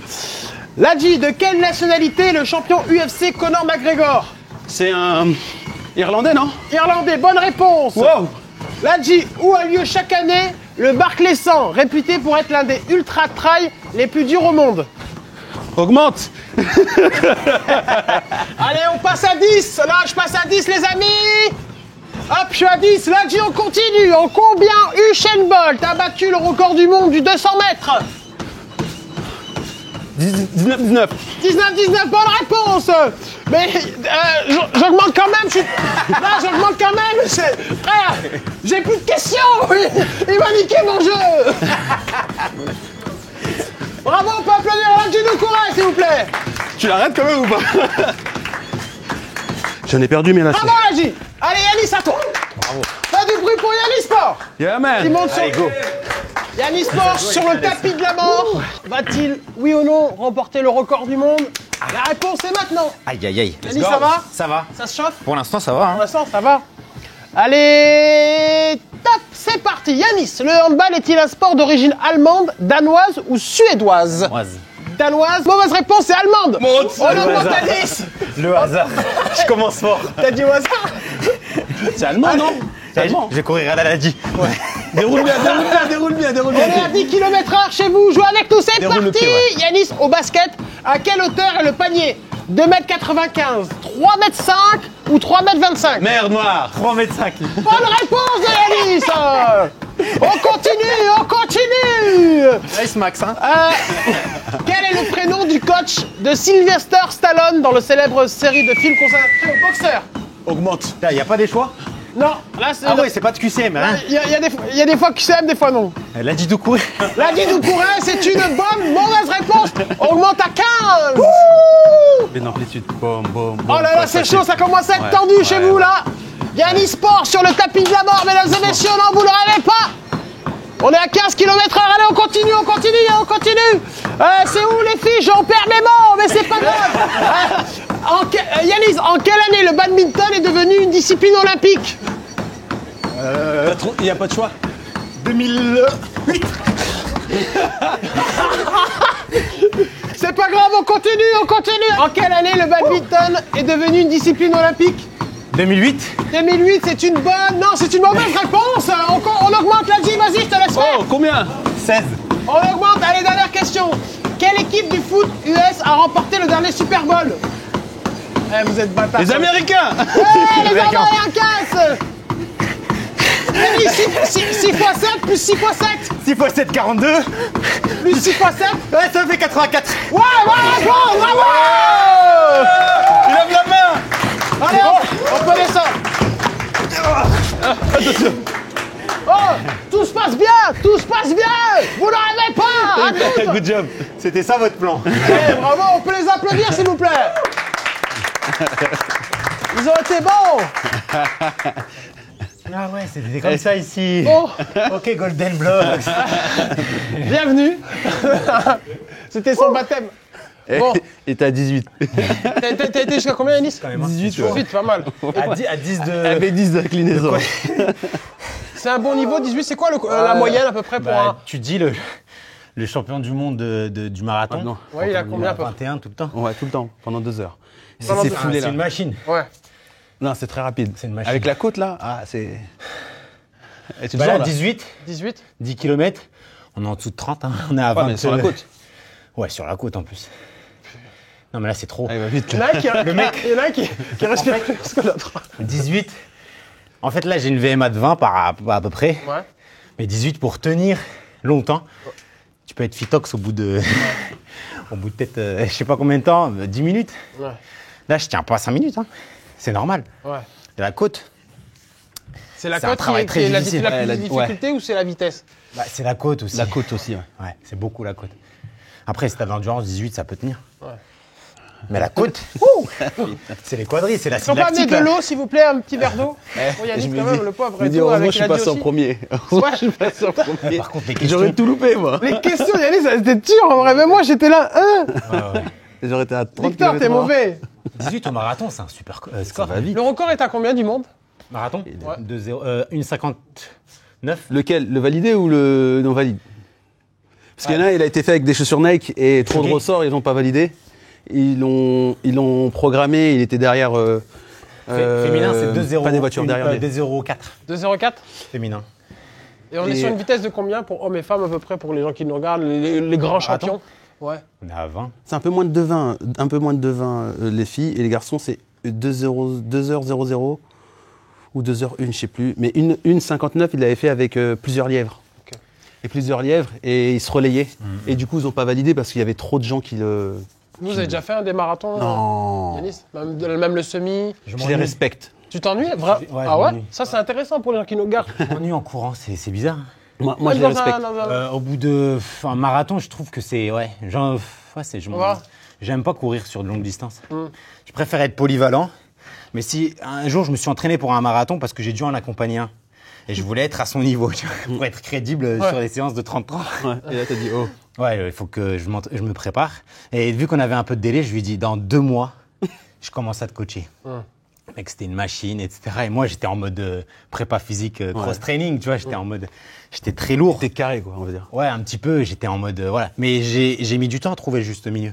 Ladji, de quelle nationalité est le champion UFC Conor McGregor? C'est un... Irlandais, non? Irlandais, bonne réponse. Wow. Ladji, où a lieu chaque année le Barclay 100, réputé pour être l'un des ultra-trails les plus durs au monde? Augmente. Allez, on passe à 10. Là, je passe à 10, les amis. Hop, je suis à 10. Ladji, on continue. En combien Usain Bolt a battu le record du monde du 200 mètres? 19. 19, bonne réponse. Mais j'augmente quand même. Là, j'augmente quand même. Frère, j'ai plus de questions. Il m'a niqué mon jeu. Bravo, on peut applaudir Ladji Doucouré, s'il vous plaît. Tu l'arrêtes quand même ou pas? J'en ai perdu, mais là, Bravo, Ladji. Allez, Yanis, à toi. Bravo. Fais du bruit pour Yanis Sport. Yeah, Il man. monte sur... Allez, go. Yanis Sport sur le tapis de la mort. Va-t-il, oui ou non, remporter le record du monde? La réponse est maintenant. Aïe, aïe, aïe. Yanis, ça va? Ça va. Ça se chauffe? Pour l'instant, ça va. Pour l'instant, ça va. Allez, top, c'est parti. Yanis, le handball est-il un sport d'origine allemande, danoise ou suédoise? Danoise. Mauvaise réponse, c'est allemande. On augmente à 10. Le hasard. Je commence fort. T'as dit au hasard? C'est allemand, non? C'est allemand. Je vais courir à la Ladji. Déroule bien. On est à 10 km/h chez vous, jouez avec nous, c'est Déroule le parti. pied, ouais. Yanis, au basket, à quelle hauteur est le panier? 2,95 m, 3,5 m ou 3,25 m? Merde noire. 3,5 m. Bonne réponse de Yanis. On continue. Nice Max, hein. Quel est le prénom du coach de Sylvester Stallone dans le célèbre série de films consacrée au boxeur? Augmente. Il n'y a pas des choix? Non, là c'est... Ah oui, c'est pas de QCM, hein. Il y a des fois QCM, des fois non. Ladji Doucouré. Ladji Doucouré, c'est une bonne mauvaise réponse. On augmente à 15. Une amplitude. Boum. Oh là là, c'est chaud, ça commence à être tendu chez vous là. Yanis Sport sur le tapis de la mort, mesdames et messieurs, non, vous ne le rêvez pas. On est à 15 km/h, allez, on continue. C'est où les filles? J'en perds mes mots, mais c'est pas grave. Yanis, en quelle année le badminton est devenu une discipline olympique? Il n'y a pas de choix. 2008. C'est pas grave, on continue. En quelle année le badminton est devenu une discipline olympique? 2008. 2008, c'est une bonne... Non, c'est une mauvaise réponse. On augmente, Ladji, vas-y, je te laisse faire. Oh, combien? 16. On augmente, allez, dernière question. Quelle équipe du foot US a remporté le dernier Super Bowl? Vous êtes bâtards. Les Américains. Ouais, les Américains. 6 x 7 plus 6 x 7 6 x 7, 42. plus 6 x 7. Ouais, ça fait 84. Ouais, bravo. Il lève la main. Allez, on peut descendre. Attention. Oh, tout se passe bien. Vous ne rêvez pas. à toutes. Good job. C'était ça votre plan. Eh, bravo, on peut les applaudir s'il vous plaît. Ils ont été bons. Ah ouais, c'était comme ça ici. Bon, Ok, Golden Block. bienvenue. C'était son baptême. Bon. Et t'as 18. T'as été jusqu'à combien, Yanis? Quand même, hein. 18, pas mal. À 10 de... Elle fait 10 d'inclinaison. C'est un bon niveau, 18, c'est quoi la moyenne à peu près pour un... Tu dis le champion du monde du marathon. Ah, non. Ouais, il a combien à peu près? 21 tout le temps. Ouais, tout le temps, pendant 2 heures. Pendant C'est deux- foulé C'est là. une machine. Ouais. Non, c'est très rapide. C'est une machine. Avec la côte là, c'est. Et tu le Bah sens, là, là 18, 18. 10 km. On est en dessous de 30. Hein. On est à 20. Ouais, mais sur la côte. Ouais, sur la côte en plus. Non, mais là, c'est trop. Ah, il va vite. Il y en a un qui, il y en a un qui respire plus que l'autre. 18. En fait, là, j'ai une VMA de 20 à peu près. Ouais. Mais 18 pour tenir longtemps. Tu peux être phytox au bout de. au bout de peut-être, je sais pas combien de temps, 10 minutes. Ouais. Là, je tiens pas 5 minutes. Hein. C'est normal. Ouais. De la côte. C'est la C'est un côte travail qui très est la difficile. plus Ouais, difficulté ou c'est la vitesse? Bah, c'est la côte aussi. La côte aussi, ouais. Ouais, c'est beaucoup la côte. Après, si t'as de l'endurance, 18, ça peut tenir. Ouais. Mais la côte, c'est les quadrilles, c'est la Est-ce qu'on peut amener lactique. de l'eau, s'il vous plaît, un petit verre d'eau? Bon, Yannick, Je me quand même, dis- le pauvre je me et dis, tout, heureusement, avec je suis la passé en aussi. premier. Heureusement, je suis passé en premier. Par contre, les questions. J'aurais tout loupé, moi. Les questions, Yannick, ça c'était dur en vrai. Même moi, j'étais là. Ouais, ouais. J'aurais été à 30 Victor, t'es km/h. mauvais. 18 au marathon, c'est un super score. Ça va vite. Le record est à combien du monde? Marathon Ouais. 1,59. Lequel? Le validé ou le non valide? Parce qu'il y en a, il a été fait avec des chaussures Nike et trop de Ok. ressorts, ils n'ont pas validé. Ils l'ont programmé, il était derrière. Féminin, c'est 2,0. Pas des voitures derrière. mais- 2,04. 2,04. Féminin. Et on est Et- sur une vitesse de combien pour hommes et femmes à peu près pour les gens qui nous regardent, les grands champions? Ouais. On est à 20. C'est un peu moins de 2,20, un peu moins de 2,20 les filles et les garçons c'est 2h00 ou 2h01, je sais plus. Mais une 59, il l'avait fait avec plusieurs lièvres. Ok. Et plusieurs lièvres et ils se relayaient. Et du coup ils n'ont pas validé parce qu'il y avait trop de gens qui le. Vous avez déjà fait un des marathons, Non. Yanis? Même le semi? Je les respecte. Tu t'ennuies? Ouais, Ah je ouais? m'ennuie. Ça, c'est intéressant pour les gens qui nous regardent. Je m'ennuie en courant, c'est bizarre. Moi je les Dans un- respecte. dans un- Au bout de un marathon, je trouve que c'est Ouais. j'aime pas courir sur de longues distances. Mm. Je préfère être polyvalent. Mais si un jour je me suis entraîné pour un marathon parce que j'ai dû en accompagner un et je voulais être à son niveau, tu vois, pour être crédible sur les séances de 30-30. Ouais. Et là t'as dit oh. Ouais, il faut que je me prépare. Et vu qu'on avait un peu de délai, je lui ai dit dans 2 mois, je commence à te coacher. Mec, c'était une machine, etc. Et moi, j'étais en mode prépa physique, cross-training, tu vois. J'étais très lourd. T'es carré quoi on va dire. Ouais, un petit peu. J'étais en mode, voilà. Mais j'ai mis du temps à trouver le juste milieu.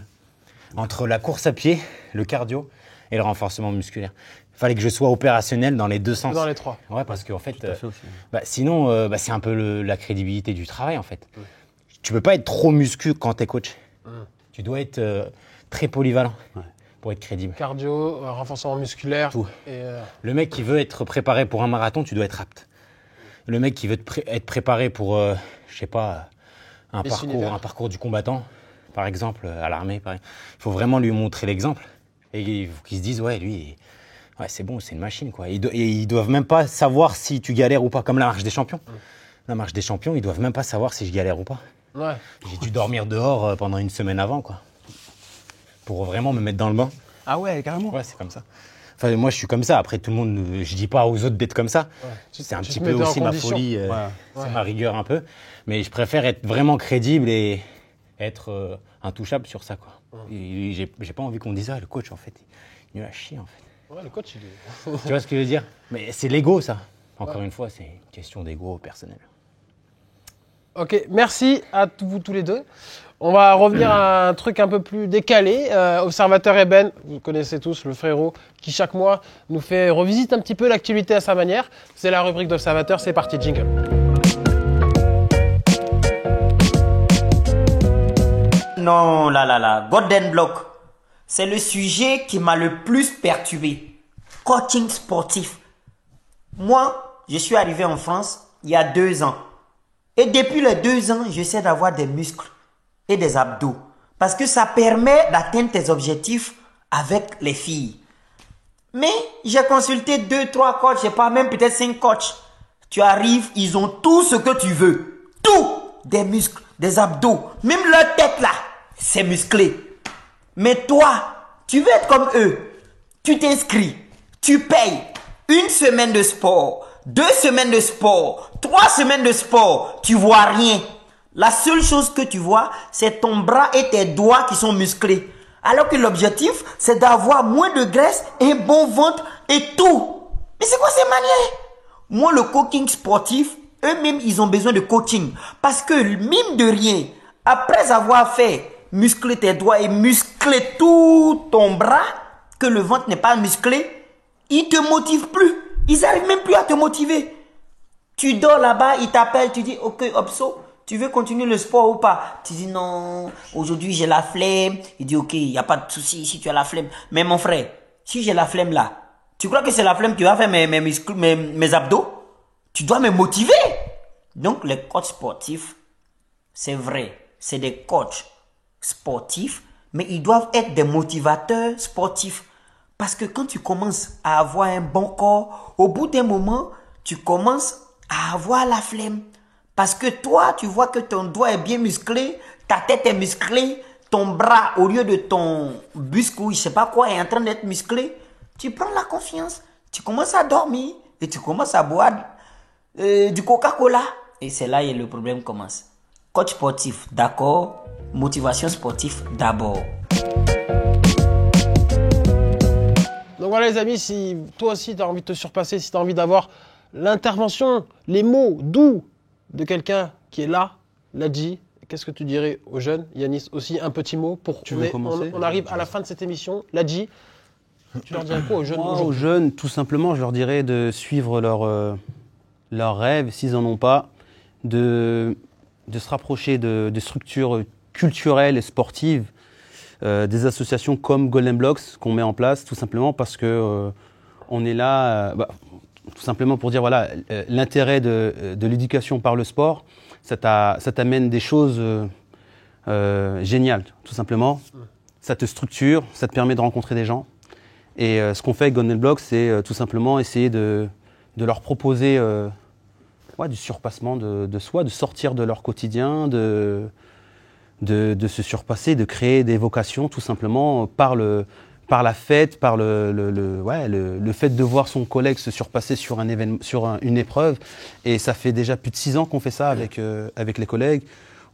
Entre la course à pied, le cardio et le renforcement musculaire. Il fallait que je sois opérationnel dans les 2 sens. Dans les 3. Ouais, parce qu'en fait, Tout à fait aussi. sinon, c'est un peu la crédibilité du travail, en fait. Tu peux pas être trop muscu quand t'es coach. Tu dois être très polyvalent pour être crédible. Cardio, renforcement musculaire. Tout. Et, Le mec qui veut être préparé pour un marathon, tu dois être apte. Le mec qui veut être préparé pour, je sais pas, un Miss Univers. parcours du combattant, par exemple, à l'armée, il faut vraiment lui montrer l'exemple. Et il faut qu'il se dise, ouais, lui, ouais, c'est bon, c'est une machine, quoi. Et ils doivent même pas savoir si tu galères ou pas, comme la marche des champions. La marche des champions, ils doivent même pas savoir si je galère ou pas. ouais. J'ai dû dormir dehors pendant une semaine avant, quoi. Pour vraiment me mettre dans le bain. Ah ouais carrément. Ouais, c'est comme ça. Enfin, moi, je suis comme ça. Après, tout le monde, je dis pas aux autres d'être comme ça. C'est un Tu petit te peu mettais en aussi ma condition. folie, c'est ma rigueur un peu. Mais je préfère être vraiment crédible et être intouchable sur ça, quoi. Et j'ai pas envie qu'on dise, ah, le coach, en fait, il est nul à chier, en fait. Ouais, le coach, il est... Tu vois ce que je veux dire? Mais c'est l'ego, ça. Encore une fois, c'est une question d'ego personnel. Ok, merci à vous tous les deux. On va revenir à un truc un peu plus décalé. Observateur Eben, vous connaissez tous le frérot, qui chaque mois nous fait revisite un petit peu l'actualité à sa manière. C'est la rubrique d'Observateur, c'est parti, jingle. Non, là, Golden Block, c'est le sujet qui m'a le plus perturbé. Coaching sportif. Moi, je suis arrivé en France il y a 2 ans. Et depuis les 2 ans, j'essaie d'avoir des muscles et des abdos. Parce que ça permet d'atteindre tes objectifs avec les filles. Mais j'ai consulté 2, 3 coachs, je sais pas, même peut-être 5 coachs. Tu arrives, ils ont tout ce que tu veux. Tout! des muscles, des abdos. Même leur tête là, c'est musclé. Mais toi, tu veux être comme eux. Tu t'inscris, tu payes 1 semaine de sport, 2 semaines de sport, 3 semaines de sport. Tu vois rien. La seule chose que tu vois, c'est ton bras et tes doigts qui sont musclés. Alors que l'objectif, c'est d'avoir moins de graisse, un bon ventre et tout. Mais c'est quoi ces manières? Moi, le coaching sportif, eux-mêmes, ils ont besoin de coaching. Parce que, mine de rien, après avoir fait muscler tes doigts et muscler tout ton bras, que le ventre n'est pas musclé, ils te motivent plus. Ils n'arrivent même plus à te motiver. Tu dors là-bas, ils t'appellent, tu dis, ok, Opso, tu veux continuer le sport ou pas? Tu dis, non, aujourd'hui j'ai la flemme. Il dit, ok, il n'y a pas de souci si tu as la flemme. Mais mon frère, si j'ai la flemme là, tu crois que c'est la flemme qui va faire mes abdos? Tu dois me motiver. Donc, les coachs sportifs, c'est vrai, c'est des coachs sportifs, mais ils doivent être des motivateurs sportifs. Parce que quand tu commences à avoir un bon corps, au bout d'un moment, tu commences à avoir la flemme. Parce que toi, tu vois que ton doigt est bien musclé, ta tête est musclée, ton bras, au lieu de ton buste ou je sais pas quoi, est en train d'être musclé. Tu prends la confiance, tu commences à dormir et tu commences à boire du Coca-Cola. Et c'est là que le problème commence. Coach sportif, d'accord. Motivation sportive, d'abord. Donc voilà les amis, si toi aussi tu as envie de te surpasser, si tu as envie d'avoir l'intervention, les mots doux de quelqu'un qui est là, Ladji, qu'est-ce que tu dirais aux jeunes? Yanis aussi, un petit mot pour... Tu veux commencer? On arrive à la fin de cette émission. Ladji, tu leur dirais quoi aux jeunes? Moi, aux jeunes, tout simplement, je leur dirais de suivre leurs rêves, s'ils n'en ont pas, de se rapprocher de structures culturelles et sportives, des associations comme Golden Blocks qu'on met en place, tout simplement parce que on est là, tout simplement pour dire voilà, l'intérêt de l'éducation par le sport, ça t'amène des choses géniales, tout simplement. Ça te structure, ça te permet de rencontrer des gens. Et ce qu'on fait avec Golden Blocks, c'est tout simplement essayer de leur proposer du surpassement de soi, de sortir de leur quotidien, de se surpasser, de créer des vocations tout simplement par la fête, par le fait de voir son collègue se surpasser sur une épreuve. Et ça fait déjà plus de 6 ans qu'on fait ça avec les collègues.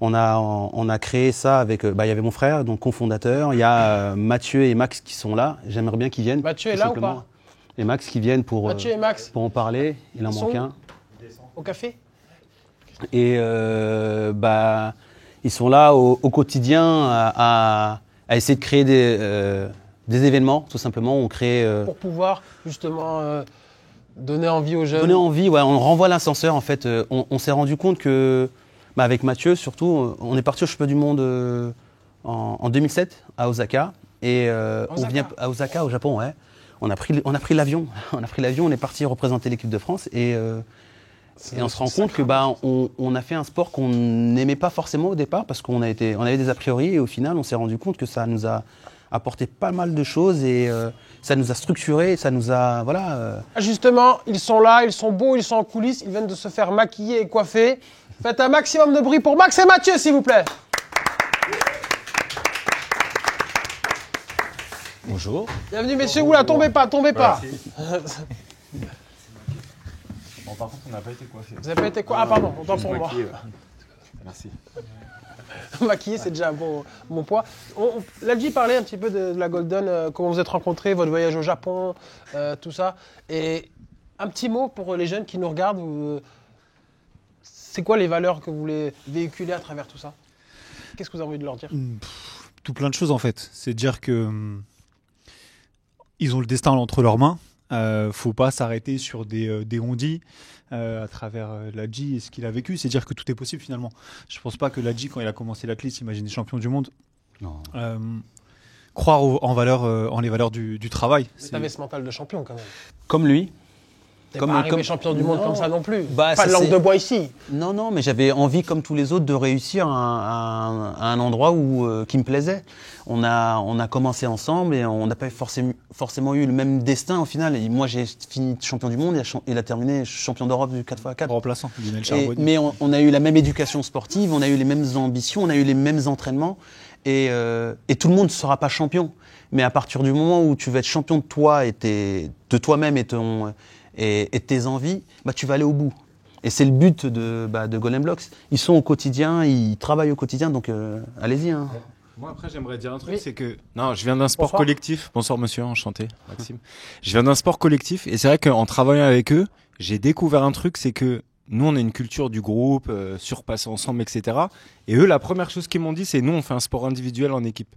On a créé ça avec, il y avait mon frère, donc cofondateur, il y a Mathieu et Max qui sont là, j'aimerais bien qu'ils viennent. Mathieu est là ou pas? Et Max qui viennent pour en parler, il en manque un. Au café? Et ils sont là au quotidien à essayer de créer des événements, tout simplement. On crée pour pouvoir justement donner envie aux jeunes. Donner envie, ouais. On renvoie l'ascenseur en fait. On s'est rendu compte que, avec Mathieu surtout, on est parti au championnat du monde en 2007 à Osaka et on vient à Osaka au Japon, ouais. On a pris l'avion, on est parti représenter l'équipe de France et on se rend compte que on a fait un sport qu'on n'aimait pas forcément au départ parce qu'on avait des a priori et au final on s'est rendu compte que ça nous a apporté pas mal de choses et ça nous a structuré, ça nous a Justement, ils sont là, ils sont beaux, ils sont en coulisses, ils viennent de se faire maquiller et coiffer. Faites un maximum de bruit pour Max et Mathieu s'il vous plaît. Bonjour. Bienvenue messieurs, oula, tombez pas. Bon, par contre, on n'a pas été coiffés. Vous n'avez pas été quoi? Ah pardon, autant pour moi. Merci. Maquillé, c'est déjà un bon point. Ladji parlait un petit peu de la Golden, comment vous êtes rencontrés, votre voyage au Japon, tout ça. Et un petit mot pour les jeunes qui nous regardent. C'est quoi les valeurs que vous voulez véhiculer à travers tout ça? Qu'est-ce que vous avez envie de leur dire? Tout plein de choses en fait. C'est dire que ils ont le destin entre leurs mains. Faut pas s'arrêter sur des on-dit à travers Ladji et ce qu'il a vécu. C'est dire que tout est possible finalement. Je pense pas que Ladji, quand il a commencé l'athlète, s'imaginait champion du monde. Non. Croire en les valeurs du travail. Tu avais ce mental de champion quand même. Comme lui, T'es pas arrivé champion du monde comme ça non plus. Pas de langue de bois ici. Non, mais j'avais envie, comme tous les autres, de réussir à un endroit qui me plaisait. On a commencé ensemble et on n'a pas forcément eu le même destin au final. Et moi, j'ai fini champion du monde et il a terminé champion d'Europe du 4x4. Remplaçant, Lionel Charbonnier. Mais on a eu la même éducation sportive, on a eu les mêmes ambitions, on a eu les mêmes entraînements. Et tout le monde ne sera pas champion. Mais à partir du moment où tu vas être champion de toi et de toi-même et de tes envies, tu vas aller au bout. Et c'est le but de Golden Blocks. Ils sont au quotidien, ils travaillent au quotidien, donc allez-y. Hein. Moi, après, j'aimerais dire un truc, c'est que... Non, je viens d'un sport collectif. Bonsoir, monsieur, enchanté, Maxime. Je viens d'un sport collectif, et c'est vrai qu'en travaillant avec eux, j'ai découvert un truc, c'est que nous, on a une culture du groupe, surpasser ensemble, etc. Et eux, la première chose qu'ils m'ont dit, c'est nous, on fait un sport individuel en équipe.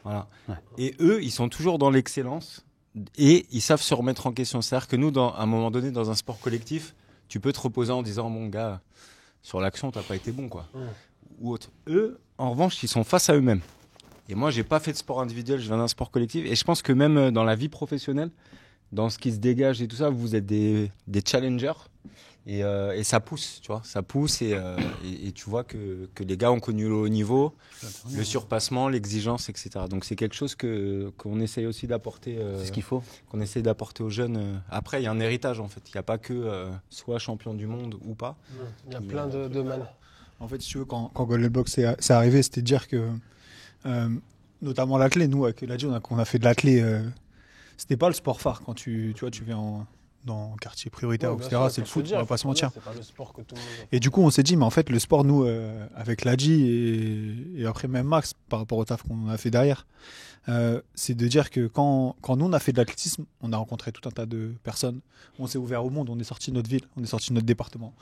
Voilà. Ouais. Et eux, ils sont toujours dans l'excellence et ils savent se remettre en question. C'est-à-dire que nous, à un moment donné, dans un sport collectif, tu peux te reposer en disant, mon gars, sur l'action, t'as pas été bon, quoi. Ou autre. Eux, en revanche, ils sont face à eux-mêmes. Et moi, j'ai pas fait de sport individuel, je viens d'un sport collectif. Et je pense que même dans la vie professionnelle, dans ce qui se dégage et tout ça, vous êtes des challengers. Et ça pousse, tu vois, ça pousse et tu vois que les gars ont connu le haut niveau, le surpassement, l'exigence, etc. Donc c'est quelque chose qu'on essaye aussi d'apporter. C'est ce qu'il faut. Qu'on essaye d'apporter aux jeunes. Après, il y a un héritage en fait. Il n'y a pas que soit champion du monde ou pas. Il y a plein de domaines. En fait, si tu veux, quand Golden Blocks c'est arrivé, c'était de dire que, notamment l'athlé, nous avec l'AG, on a fait de l'athlé. C'était pas le sport phare quand tu viens dans le quartier prioritaire, etc. C'est le foot, on va pas se mentir. C'est pas le sport que tout le monde... Et du coup, on s'est dit, mais en fait, le sport, nous, avec l'AGI et après même Max, par rapport au taf qu'on a fait derrière, c'est de dire que quand nous, on a fait de l'athlétisme, on a rencontré tout un tas de personnes. On s'est ouvert au monde, on est sorti de notre ville, on est sorti de notre département,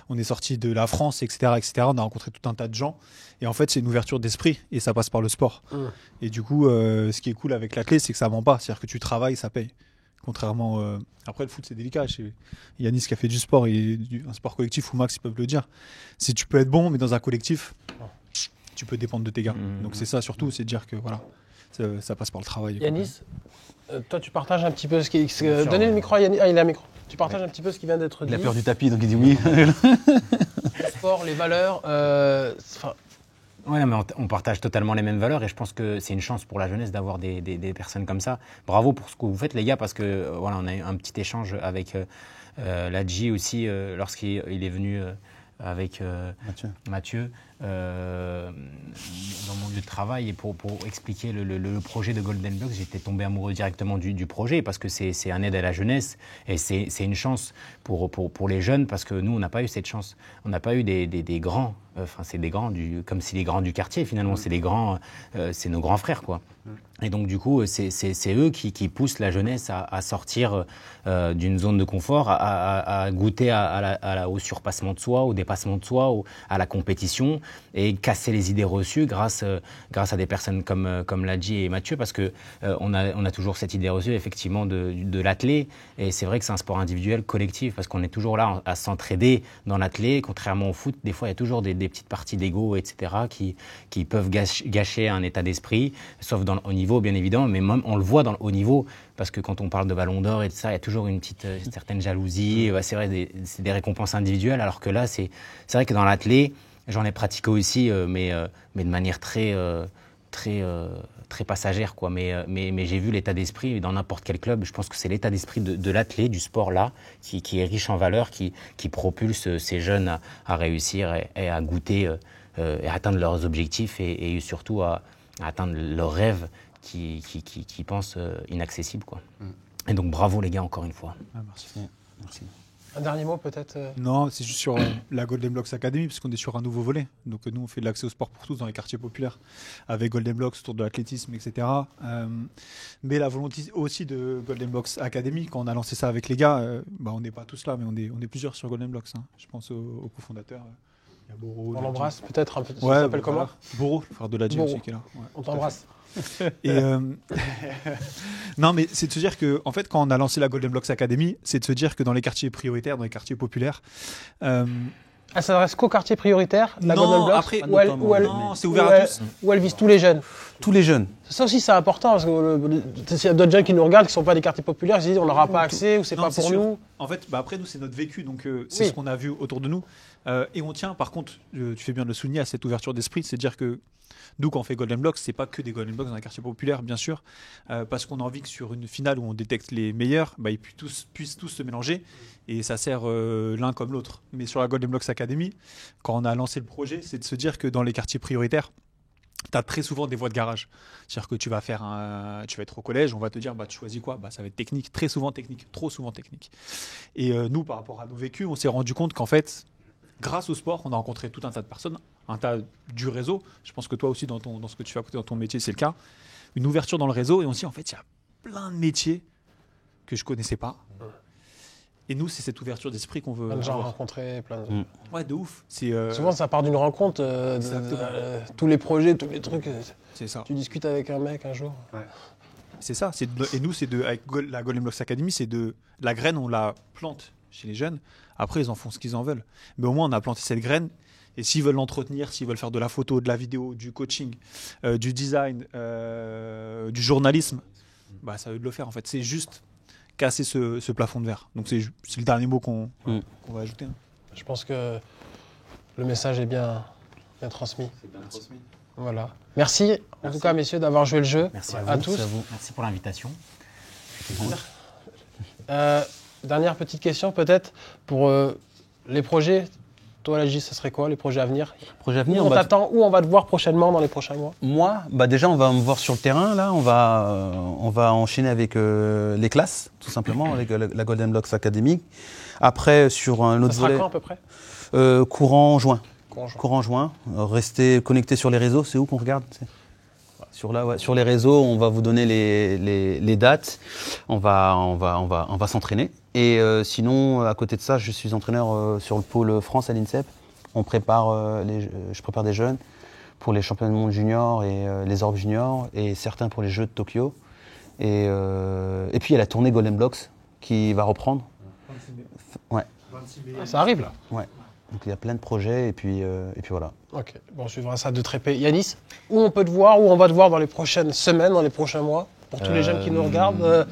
on est sorti de la France, etc., etc. On a rencontré tout un tas de gens. Et en fait, c'est une ouverture d'esprit et ça passe par le sport. Et du coup, ce qui est cool avec l'athlète, c'est que ça ment pas. C'est-à-dire que tu travailles, ça paye. Contrairement... Après, le foot, c'est délicat. Yanis qui a fait du sport, et un sport collectif, ou Max, ils peuvent le dire. Si tu peux être bon, mais dans un collectif, tu peux dépendre de tes gars. Donc c'est ça surtout, c'est de dire que voilà, ça passe par le travail. Yanis, toi, tu partages un petit peu ce qui... Donnez le micro à Yanis. Ah, il a un micro. Tu partages un petit peu ce qui vient d'être dit. Il a peur du tapis, donc il dit oui. Le sport, les valeurs... Ouais, mais on partage totalement les mêmes valeurs et je pense que c'est une chance pour la jeunesse d'avoir des personnes comme ça. Bravo pour ce que vous faites, les gars, parce que voilà, on a eu un petit échange avec l'ADJ aussi lorsqu'il est venu avec Mathieu dans mon lieu de travail et pour expliquer le projet de Golden Blocks, j'étais tombé amoureux directement du projet parce que c'est un aide à la jeunesse et c'est une chance pour les jeunes parce que nous, on n'a pas eu cette chance. On n'a pas eu des grands. Enfin, c'est des grands comme si les grands du quartier, finalement, c'est les grands, c'est nos grands frères, quoi. Et donc, du coup, c'est eux qui poussent la jeunesse à sortir d'une zone de confort, à goûter au surpassement de soi, au dépassement de soi, à la compétition et casser les idées reçues grâce à des personnes comme Ladji et Mathieu, parce que on a toujours cette idée reçue, effectivement, de l'athlé. Et c'est vrai que c'est un sport individuel, collectif, parce qu'on est toujours là à s'entraider dans l'athlé. Contrairement au foot, des fois, il y a toujours des petites parties d'ego, etc., qui peuvent gâcher un état d'esprit, sauf dans le haut niveau, bien évidemment, mais même on le voit dans le haut niveau, parce que quand on parle de ballon d'or et de ça, il y a toujours une petite certaine jalousie. C'est vrai, c'est des récompenses individuelles, alors que là, c'est vrai que dans l'athlé, j'en ai pratiqué aussi, mais de manière très passagère, quoi. Mais j'ai vu l'état d'esprit dans n'importe quel club. Je pense que c'est l'état d'esprit de l'athlète, du sport là, qui est riche en valeurs, qui propulse ces jeunes à réussir et à goûter et à atteindre leurs objectifs et surtout à atteindre leurs rêves qui pensent inaccessibles, quoi. Et donc bravo les gars, encore une fois. Merci. Un dernier mot peut-être Non, c'est juste sur la Golden Blocks Academy, parce qu'on est sur un nouveau volet. Donc nous, on fait de l'accès au sport pour tous dans les quartiers populaires, avec Golden Blocks autour de l'athlétisme, etc. Mais la volonté aussi de Golden Blocks Academy, quand on a lancé ça avec les gars, on n'est pas tous là, mais on est plusieurs sur Golden Blocks. Hein. Je pense au cofondateur. Il y a Boro. On l'embrasse peut-être un peu. Ouais, il s'appelle comment Boro, le frère de Ladji aussi qui est là. Ouais. On t'embrasse. Et non, mais c'est de se dire que, en fait, quand on a lancé la Golden Blocks Academy, c'est de se dire que dans les quartiers prioritaires, dans les quartiers populaires, Elle s'adresse qu'aux quartiers prioritaires, la Non, Golden Blocks, après, non, c'est ouvert à tous. Où elle vise tous les jeunes. Tous les jeunes. Ça aussi, c'est important, parce qu'il y a d'autres jeunes qui nous regardent, qui ne sont pas des quartiers populaires, ils se disent on n'aura pas accès, ou c'est Non, pas c'est pour sûr. nous. En fait, après, nous, c'est notre vécu, donc c'est Oui. ce qu'on a vu autour de nous. Et on tient, par contre, tu fais bien de le souligner, à cette ouverture d'esprit, c'est-à-dire que nous, quand on fait Golden Blocks, c'est pas que des Golden Blocks dans un quartier populaire, bien sûr, parce qu'on a envie que sur une finale où on détecte les meilleurs, ils puissent tous se mélanger, et ça sert l'un comme l'autre. Mais sur la Golden Blocks Academy, quand on a lancé le projet, c'est de se dire que dans les quartiers prioritaires, tu as très souvent des voies de garage. C'est-à-dire que tu vas être au collège, on va te dire, tu choisis quoi? Ça va être technique, très souvent technique, trop souvent technique. Et nous, par rapport à nos vécus, on s'est rendu compte qu'en fait, grâce au sport, on a rencontré tout un tas de personnes, un tas du réseau. Je pense que toi aussi, dans ce que tu fais à côté dans ton métier, c'est le cas. Une ouverture dans le réseau, et on se dit, en fait, il y a plein de métiers que je connaissais pas. Et nous, c'est cette ouverture d'esprit qu'on veut Plein de gens avoir. rencontrés, plein de... Ouais, de ouf. C'est Souvent, ça part d'une rencontre, tous les projets, tous les trucs. c'est ça. Tu discutes avec un mec un jour. C'est ça. Et nous, avec la Golden Blocks Academy, c'est de la graine, on la plante chez les jeunes. Après, ils en font ce qu'ils en veulent. Mais au moins, on a planté cette graine. Et s'ils veulent l'entretenir, s'ils veulent faire de la photo, de la vidéo, du coaching, du design, du journalisme, ça à eux de le faire. En fait, c'est juste casser ce plafond de verre. Donc c'est le dernier mot qu'on va ajouter. Je pense que le message est bien transmis. C'est bien transmis. Voilà. Merci, en tout cas, messieurs, d'avoir joué le jeu. Merci à tous. Merci à vous. Merci pour l'invitation. Dernière petite question, peut-être, pour les projets. Toi, Ladji, ça serait quoi, les projets à venir? Projet à venir, On t'attend, où on va te voir prochainement dans les prochains mois? moi, déjà, on va me voir sur le terrain. Là, on va enchaîner avec les classes, tout simplement, avec la Golden Blocks Academy. Après, sur un Ça autre sera volet, quand, à peu près? courant juin. Conjoint. Courant juin. Restez connectés sur les réseaux. C'est où qu'on regarde? Sur les réseaux, on va vous donner les dates. On va s'entraîner. Et sinon, à côté de ça, je suis entraîneur sur le pôle France à l'INSEP. Je prépare des jeunes pour les championnats du monde junior et les Orbes juniors et certains pour les Jeux de Tokyo. Et puis il y a la tournée Golden Blocks qui va reprendre. Ouais. Ça arrive, là. Ouais. Donc il y a plein de projets et puis voilà. Ok, bon, on suivra ça de très près. Yanis, où on peut te voir, où on va te voir dans les prochaines semaines, dans les prochains mois, pour tous les jeunes qui nous regardent.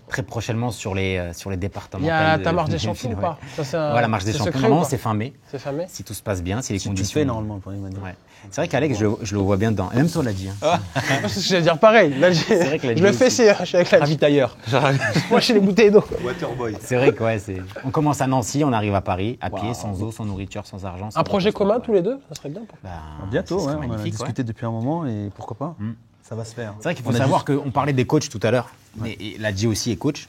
Très prochainement sur les Il départementales. y a de- ta marche des de champions ou ouais. pas? Ça, c'est Voilà, marche des c'est champions, secret ou normalement pas c'est fin mai. C'est fin mai. Si tout se passe bien, si les Tu le conditions. fais normalement pour Emmanuel. Ouais. C'est vrai qu'Alex, je le vois bien dedans. Et même toi, l'a dit. Moi, c'est ce que j'allais dire pareil. Là, vrai que la je le vie fais, aussi. je suis avec la Ravitailleur. Moi, chez les bouteilles d'eau. Waterboy. C'est vrai que on commence à Nancy, on arrive à Paris, à pied, sans eau, sans nourriture, sans argent. sans Un projet vacances. commun tous les deux, ça serait bien. Bientôt, ce serait on en a magnifique, discuté depuis un moment et pourquoi pas. Ça va se faire. C'est vrai qu'il faut On a savoir qu'on parlait des coachs tout à l'heure. Et Ladji aussi est coach.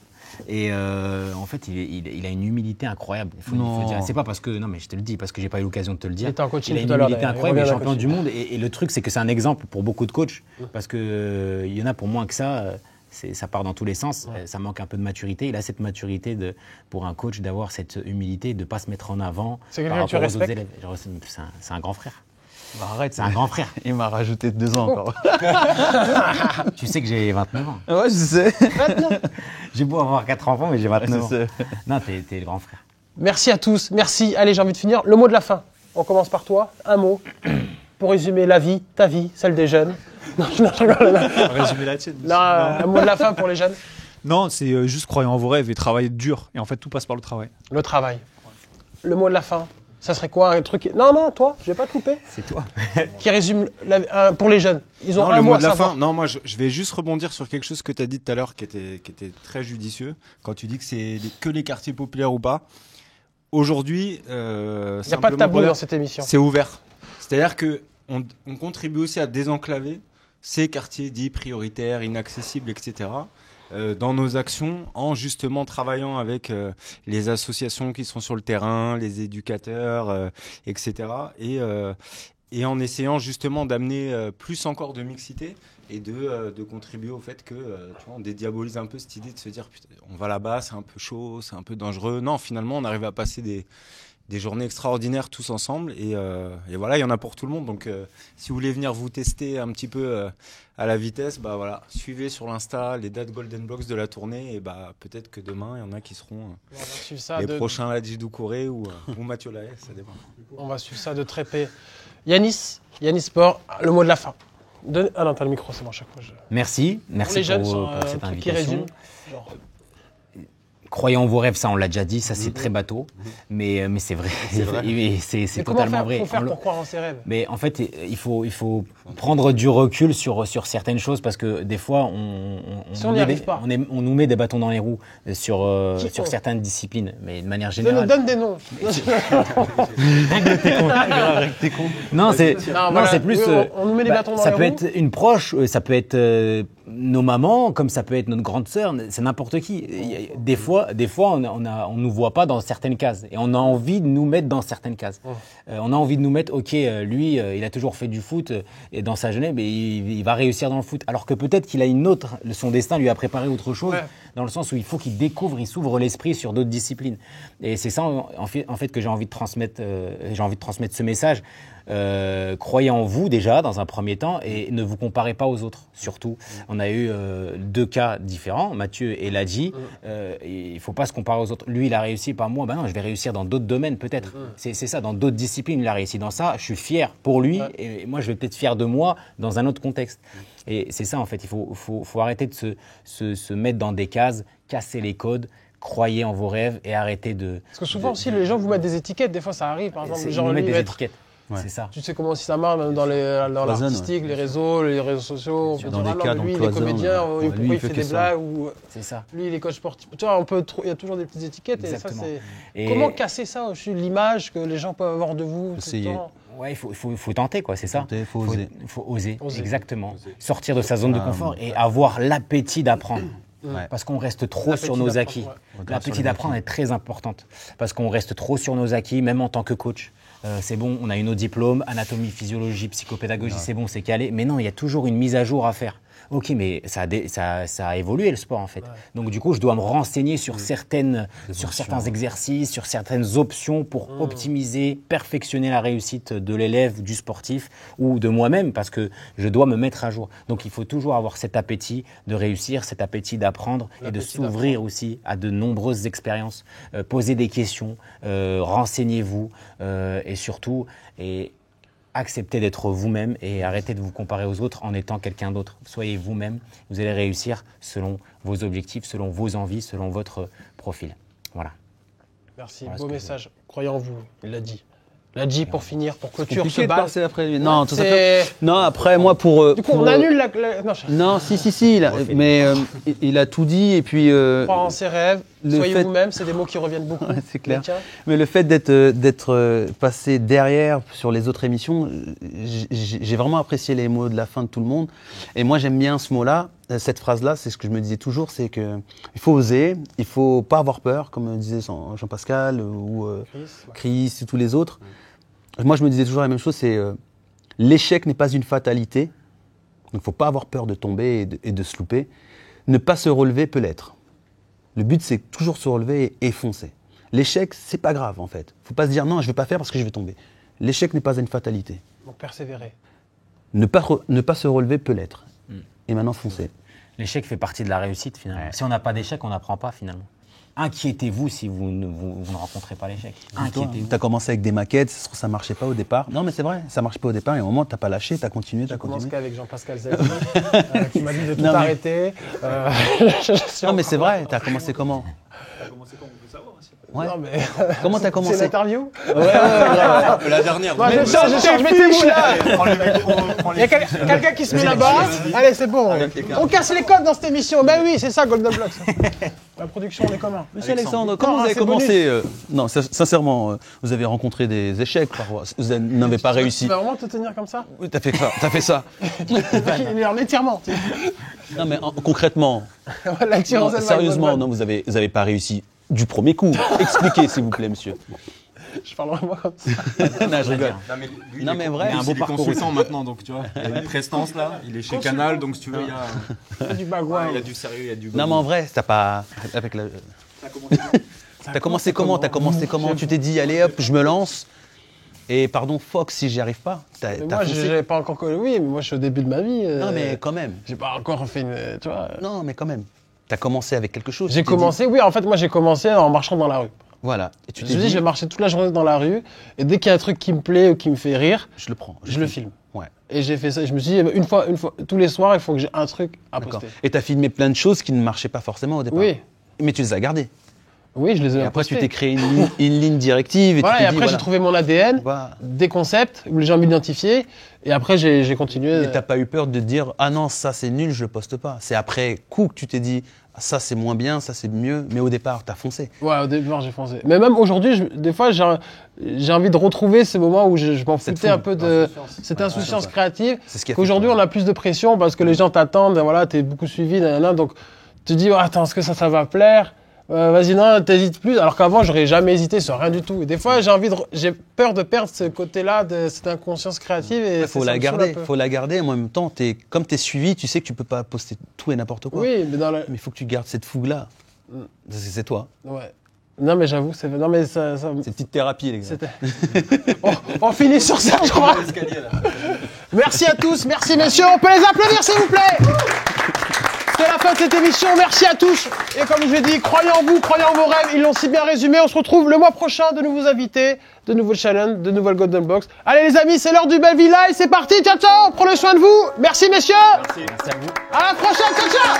Et en fait, il a une humilité incroyable. Il faut Non. le dire. C'est pas parce que. Non, mais je te le dis, parce que j'ai pas eu l'occasion de te le dire. Il était en coaching il a tout une à l'heure, humilité d'ailleurs. incroyable, il est Il revient champion d'un du monde. Et le truc, c'est que c'est un exemple pour beaucoup de coachs. Parce qu'il y en a pour moins que ça. Ça part dans tous les sens. Ça manque un peu de maturité. Il a cette maturité pour un coach d'avoir cette humilité, de ne pas se mettre en avant. C'est par quelqu'un que tu rapport aux autres respectes élèves. C'est un grand frère. Bah, arrête, C'est un grand frère. Il m'a rajouté 2 ans encore. Tu sais que j'ai 29 ans. Ouais, je sais. J'ai beau avoir 4 enfants, mais j'ai 29 ans. Je sais. Non, t'es le grand frère. Merci à tous. Merci. Allez, j'ai envie de finir. Le mot de la fin. On commence par toi. Un mot pour résumer la vie, ta vie, celle des jeunes. Non, je rigole. Résumer la tienne. Non, un mot de la fin pour les jeunes. Non, c'est juste croire en vos rêves et travailler dur. Et en fait, tout passe par le travail. Le travail. Le mot de la fin. Ça serait quoi un truc Non, toi, je vais pas te couper. C'est toi. Qui résume pour les jeunes. Ils ont Non, un le mot mot à de la savoir. fin. Non, moi, je vais juste rebondir sur quelque chose que tu as dit tout à l'heure qui était très judicieux. Quand tu dis que c'est que les quartiers populaires ou pas. Aujourd'hui, Il n'y a pas de tabou dans cette émission. c'est ouvert. C'est-à-dire que on contribue aussi à désenclaver ces quartiers dits prioritaires, inaccessibles, etc. Dans nos actions, en justement travaillant avec les associations qui sont sur le terrain, les éducateurs, etc. Et en essayant justement d'amener plus encore de mixité et de contribuer au fait que tu vois, on dédiabolise un peu cette idée de se dire putain, on va là-bas, c'est un peu chaud, c'est un peu dangereux. Non, finalement, on arrive à passer des journées extraordinaires tous ensemble. Et voilà, il y en a pour tout le monde. Donc, si vous voulez venir vous tester un petit peu à la vitesse, bah voilà, suivez sur l'Insta les dates Golden Blocks de la tournée. Et bah peut-être que demain, il y en a qui seront On va suivre ça les prochains Ladji Doucouré ou Mathieu Lahaye, ça dépend. On va suivre ça de très près. Yanis Sport, le mot de la fin. Ah non, t'as le micro, c'est bon, à chaque fois. Merci Pour les jeunes, pour un cette truc qui invitation. résume. Genre, Croyez en vos rêves, ça on l'a déjà dit, ça c'est très bateau, mais c'est vrai, c'est mais totalement vrai. Comment faire pour croire en ses rêves? Mais en fait, il faut prendre du recul sur certaines choses parce que des fois, Si on n'y arrive pas. on nous met des bâtons dans les roues sur certaines disciplines, mais de manière générale. Donne des noms. Non, c'est voilà. c'est plus. On nous met des bâtons dans ça les peut roues. être une proche, ça peut être nos mamans, comme ça peut être notre grande sœur, c'est n'importe qui. Des fois, on nous voit pas dans certaines cases et on a envie de nous mettre dans certaines cases. On a envie de nous mettre, ok, lui, il a toujours fait du foot et dans sa jeunesse, mais il va réussir dans le foot. Alors que peut-être qu'il a son destin lui a préparé autre chose, dans le sens où il faut qu'il découvre, il s'ouvre l'esprit sur d'autres disciplines. Et c'est ça, en fait, que j'ai envie de transmettre. J'ai envie de transmettre ce message. Croyez en vous déjà dans un premier temps et ne vous comparez pas aux autres surtout. On a eu 2 cas différents, Mathieu et Ladji. Il faut pas se comparer aux autres. Lui il a réussi, pas moi. Ben non, je vais réussir dans d'autres domaines peut-être. C'est ça, dans d'autres disciplines il a réussi dans ça. Je suis fier pour lui et moi je vais peut-être fier de moi dans un autre contexte. Et c'est ça en fait. Il faut arrêter de se mettre dans des cases, casser les codes. Croyez en vos rêves et arrêtez de. Parce que souvent aussi les gens vous mettent des étiquettes. Des fois ça arrive. Par exemple, genre mettre lui des mettre. étiquettes. Ouais. C'est ça. Tu sais comment si ça marche même dans l'artistique, les réseaux sociaux. On peut Dans dire, des ah cas non, lui, il est d'empoisonne, comédien, lui, pourquoi il fait des ça. blagues ou c'est ça. lui, il est coach sportif. Tu vois, il y a toujours des petites étiquettes. Exactement. Et ça, c'est... Comment casser ça aussi, l'image que les gens peuvent avoir de vous tout le temps? Ouais, il faut tenter, quoi, c'est ça. Il faut oser. Il faut oser, exactement. Sortir de sa zone de confort et avoir l'appétit d'apprendre. Parce qu'on reste trop sur nos acquis. L'appétit d'apprendre est très importante. Parce qu'on reste trop sur nos acquis, même en tant que coach. C'est bon, on a eu nos diplômes, anatomie, physiologie, psychopédagogie, c'est bon, c'est calé. Mais non, il y a toujours une mise à jour à faire. Ok, mais ça a évolué le sport en fait. Donc du coup, je dois me renseigner sur certains exercices, sur certaines options pour optimiser, perfectionner la réussite de l'élève, du sportif ou de moi-même parce que je dois me mettre à jour. Donc il faut toujours avoir cet appétit de réussir, cet appétit d'apprendre et de s'ouvrir aussi à de nombreuses expériences. Poser des questions, renseignez-vous et surtout acceptez d'être vous-même et arrêtez de vous comparer aux autres en étant quelqu'un d'autre. Soyez vous-même, vous allez réussir selon vos objectifs, selon vos envies, selon votre profil. Voilà. Merci, beau message. Croyez en vous, il l'a dit. Ladji, pour finir, pour clôture ce de bal. passer après lui. Non, tout ça. Non, après moi pour. Du coup, on annule la. Non, si. Mais il a tout dit et puis. Croire en ses rêves. Soyez vous-même. C'est des mots qui reviennent beaucoup. Ouais, c'est clair. Mais le fait d'être passé derrière sur les autres émissions, j'ai vraiment apprécié les mots de la fin de tout le monde. Et moi, j'aime bien ce mot-là. Cette phrase-là, c'est ce que je me disais toujours, c'est que il faut oser, il faut pas avoir peur, comme disait Jean-Pascal ou Chris et tous les autres. Moi, je me disais toujours la même chose, c'est l'échec n'est pas une fatalité. Donc, il faut pas avoir peur de tomber et de se louper. Ne pas se relever peut l'être. Le but, c'est toujours se relever et foncer. L'échec, c'est pas grave en fait. Faut pas se dire non, je vais pas faire parce que je vais tomber. L'échec n'est pas une fatalité. Donc persévérer. Ne pas se relever peut l'être. Et maintenant, foncer. L'échec fait partie de la réussite finalement. Si on n'a pas d'échec, on n'apprend pas finalement. Inquiétez-vous si vous ne rencontrez pas l'échec. Inquiétez-vous. Tu as commencé avec des maquettes, ça marchait pas au départ. Non mais c'est vrai, ça marche pas au départ et au moment tu n'as pas lâché, tu as continué, tu as continué. Je commence qu'avec Jean-Pascal Zadi, qui m'a dit de tout arrêter. Non mais c'est vrai, tu as commencé comment? Tu as commencé comment, on peut savoir aussi. Ouais. Non, mais... Comment tu as commencé? C'est l'interview? Ouais. La dernière. Non, je change, mettez-vous là. Il y a quelqu'un qui se met là-bas. Allez, c'est bon. On casse les codes dans cette émission. Ben oui, c'est ça, Golden Blocks. La production, on est commun. Monsieur Alexandre, comment vous avez commencé Non, sincèrement, vous avez rencontré des échecs parfois. Vous n'avez pas réussi. Tu vas vraiment te tenir comme ça? Oui, t'as fait ça. Il est en étirement. Non, mais concrètement, sérieusement, non, vous avez pas réussi du premier coup. Expliquez, s'il vous plaît, monsieur. Je parle vraiment comme ça. Non, je rigole. Non, mais vrai, il est consultant maintenant, donc tu vois. Il y a une prestance là, il est chez Canal, donc si tu veux, il y a du bagouin. Il y a du sérieux, il y a du. Non, mais en vrai, t'as pas. Avec la. T'as commencé comment Tu t'es dit, allez hop, je me lance. Et pardon, Fox, si j'y arrive pas, t'as moi, foncé. j'avais pas encore connu. Oui, mais moi, je suis au début de ma vie. Non, mais quand même. J'ai pas encore fait une. Tu vois. Non, mais quand même. T'as commencé avec quelque chose. J'ai commencé, oui, en fait, moi, j'ai commencé en marchant dans la rue. Voilà. Et tu Je t'es me dis, dit, je vais marcher toute la journée dans la rue, et dès qu'il y a un truc qui me plaît ou qui me fait rire, je le prends. je le filme. Ouais. Et j'ai fait ça. Je me suis dit, une fois, tous les soirs, il faut que j'ai un truc à D'accord. poster. Et t'as filmé plein de choses qui ne marchaient pas forcément au départ. Oui. Mais tu les as gardées. Oui, je les ai Et après, postés. tu t'es créé une ligne directive. Et Voilà, tu et t'es dit, après, j'ai trouvé mon ADN, Voilà. des concepts où les gens m'identifiaient, et après, j'ai continué. Et t'as pas eu peur de te dire, ah non, ça c'est nul, je le poste pas. C'est après coup que tu t'es dit, ah, ça c'est moins bien, ça c'est mieux. Mais au départ, t'as foncé. Ouais, au départ, j'ai foncé. Mais même aujourd'hui, des fois, j'ai envie de retrouver ces moments où je m'en Cette foutais fougue, un peu de cette Ouais, insouciance ouais. créative. C'est ce qui a fait Qu'aujourd'hui, peur. on a plus de pression parce que les gens t'attendent, voilà, t'es beaucoup suivi, nanana, donc tu te dis, oh, attends, est-ce que ça va plaire? Vas-y, non, t'hésites plus. Alors qu'avant, j'aurais jamais hésité sur rien du tout. Et des fois, j'ai peur de perdre ce côté-là, de cette inconscience créative. Et Faut ça la me saoule garder, un peu. faut la garder. En même temps, comme t'es suivi, tu sais que tu peux pas poster tout et n'importe quoi. Oui, mais dans la... Mais il faut que tu gardes cette fougue-là. C'est toi. Ouais. Non, mais j'avoue, non, mais ça... C'est petite thérapie, les gars. C'était- on finit sur ça, je crois. Merci à tous, merci messieurs. On peut les applaudir, s'il vous plaît. C'est la fin de cette émission. Merci à tous. Et comme je vous ai dit, croyez en vous, croyez en vos rêves. Ils l'ont si bien résumé. On se retrouve le mois prochain. De nouveaux invités, de nouveaux challenges, de nouvelles Golden Box. Allez les amis, c'est l'heure du Belleville Live. C'est parti. Ciao, ciao. Prenez soin de vous. Merci messieurs. Merci à vous. À la prochaine. Ciao, ciao.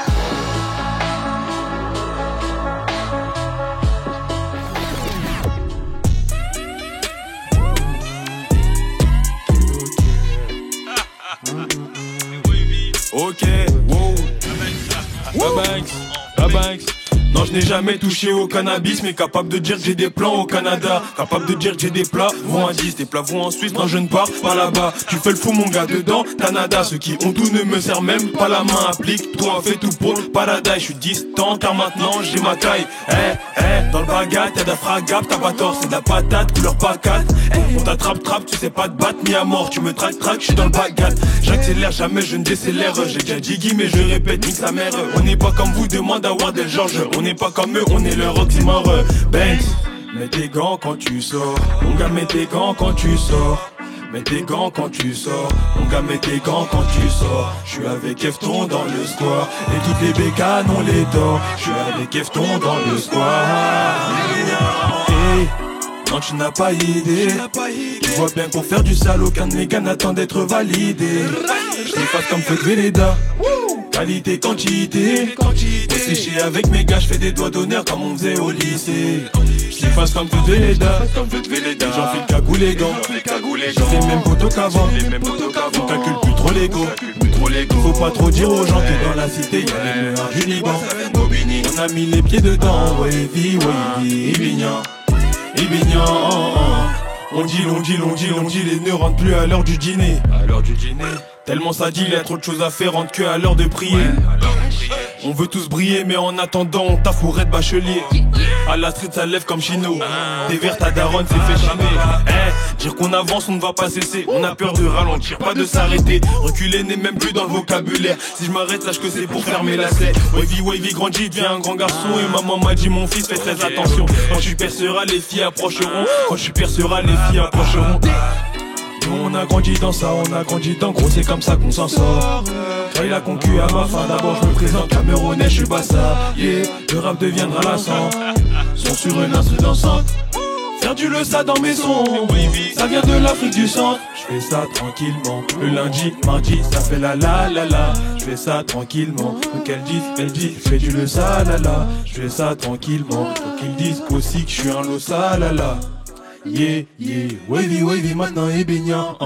Ok, wow. Banks. Non, je n'ai jamais touché au cannabis, mais capable de dire que j'ai des plans au Canada. Capable de dire que j'ai des plats, vont à 10, des plats vont en Suisse. Non, je ne pars pas là-bas. Tu fais le fou, mon gars, dedans, Canada. Ceux qui ont tout ne me serrent même pas la main. Applique, toi, fais tout pour le paradis. Je suis distant, car maintenant j'ai ma taille. Dans le baguette, y'a de la fragap, t'as pas tort, c'est de la patate, couleur pacate. On t'attrape, tu sais pas te battre, ni à mort. Tu me traques, je suis dans le baguette. J'accélère, jamais je ne décélère. J'ai déjà dit Guy, mais je répète, nique sa mère. On n'est pas comme vous, demande à Wardel George. On n'est pas comme eux, on est leur oxymore. Banks, mets tes gants quand tu sors. Mon gars, mets tes gants quand tu sors. Mets tes gants quand tu sors. Mon gars, mets tes gants quand tu sors. Je suis avec Efton dans le square. Et toutes les bécanes, on les dort. Je suis avec Efton dans le square. Hey, non, tu n'as pas idée. Tu vois bien qu'on faire du sale, aucun de mes gars n'attend d'être validé. Je t'efface comme feu de Véleda. Qualité, quantité. Séché avec mes gars, je fais des doigts d'honneur comme on faisait au lycée. Je t'efface comme feu de Véleda. J'en file cagou les gants. J'ai les mêmes potos qu'avant. On calcule plus trop l'ego. Faut pas trop dire aux gens que dans la cité y'a les meilleurs du Liban. On a mis les pieds dedans. Wavy, Ibignan. On dit, les nœuds rentrent plus à l'heure du dîner. Tellement ça dit, il y a trop de choses à faire, rentre que à l'heure de prier. On veut tous briller, mais en attendant, on taffe pour être bachelier. À la street, ça lève comme Chino. Des verres, ta daronne s'est fait chiner. Dire qu'on avance, on ne va pas cesser. On a peur de ralentir, pas de s'arrêter. Reculer n'est même plus dans le vocabulaire. Si je m'arrête, sache que c'est pour fermer la serre. Wavy, grandit, devient un grand garçon. Et maman m'a dit, mon fils, fais très attention. Quand je suis percera, les filles approcheront. Nous on a grandi dans ça, on a grandi dans gros, c'est comme ça qu'on s'en sort. Trahi la concu à ma fin, d'abord je me présente Camerounais, je suis Bassa. Yeah, le rap deviendra lassant. Sont sur une instru dansante. Faire du ça dans mes sons, ça vient de l'Afrique du Centre. Je fais ça tranquillement, le lundi, mardi, ça fait la. Je fais ça tranquillement, donc elle dit, je fais du ça la. Je fais ça tranquillement, faut qu'ils disent aussi que je suis un losa la. Yeah, wavy, maintenant et baignant.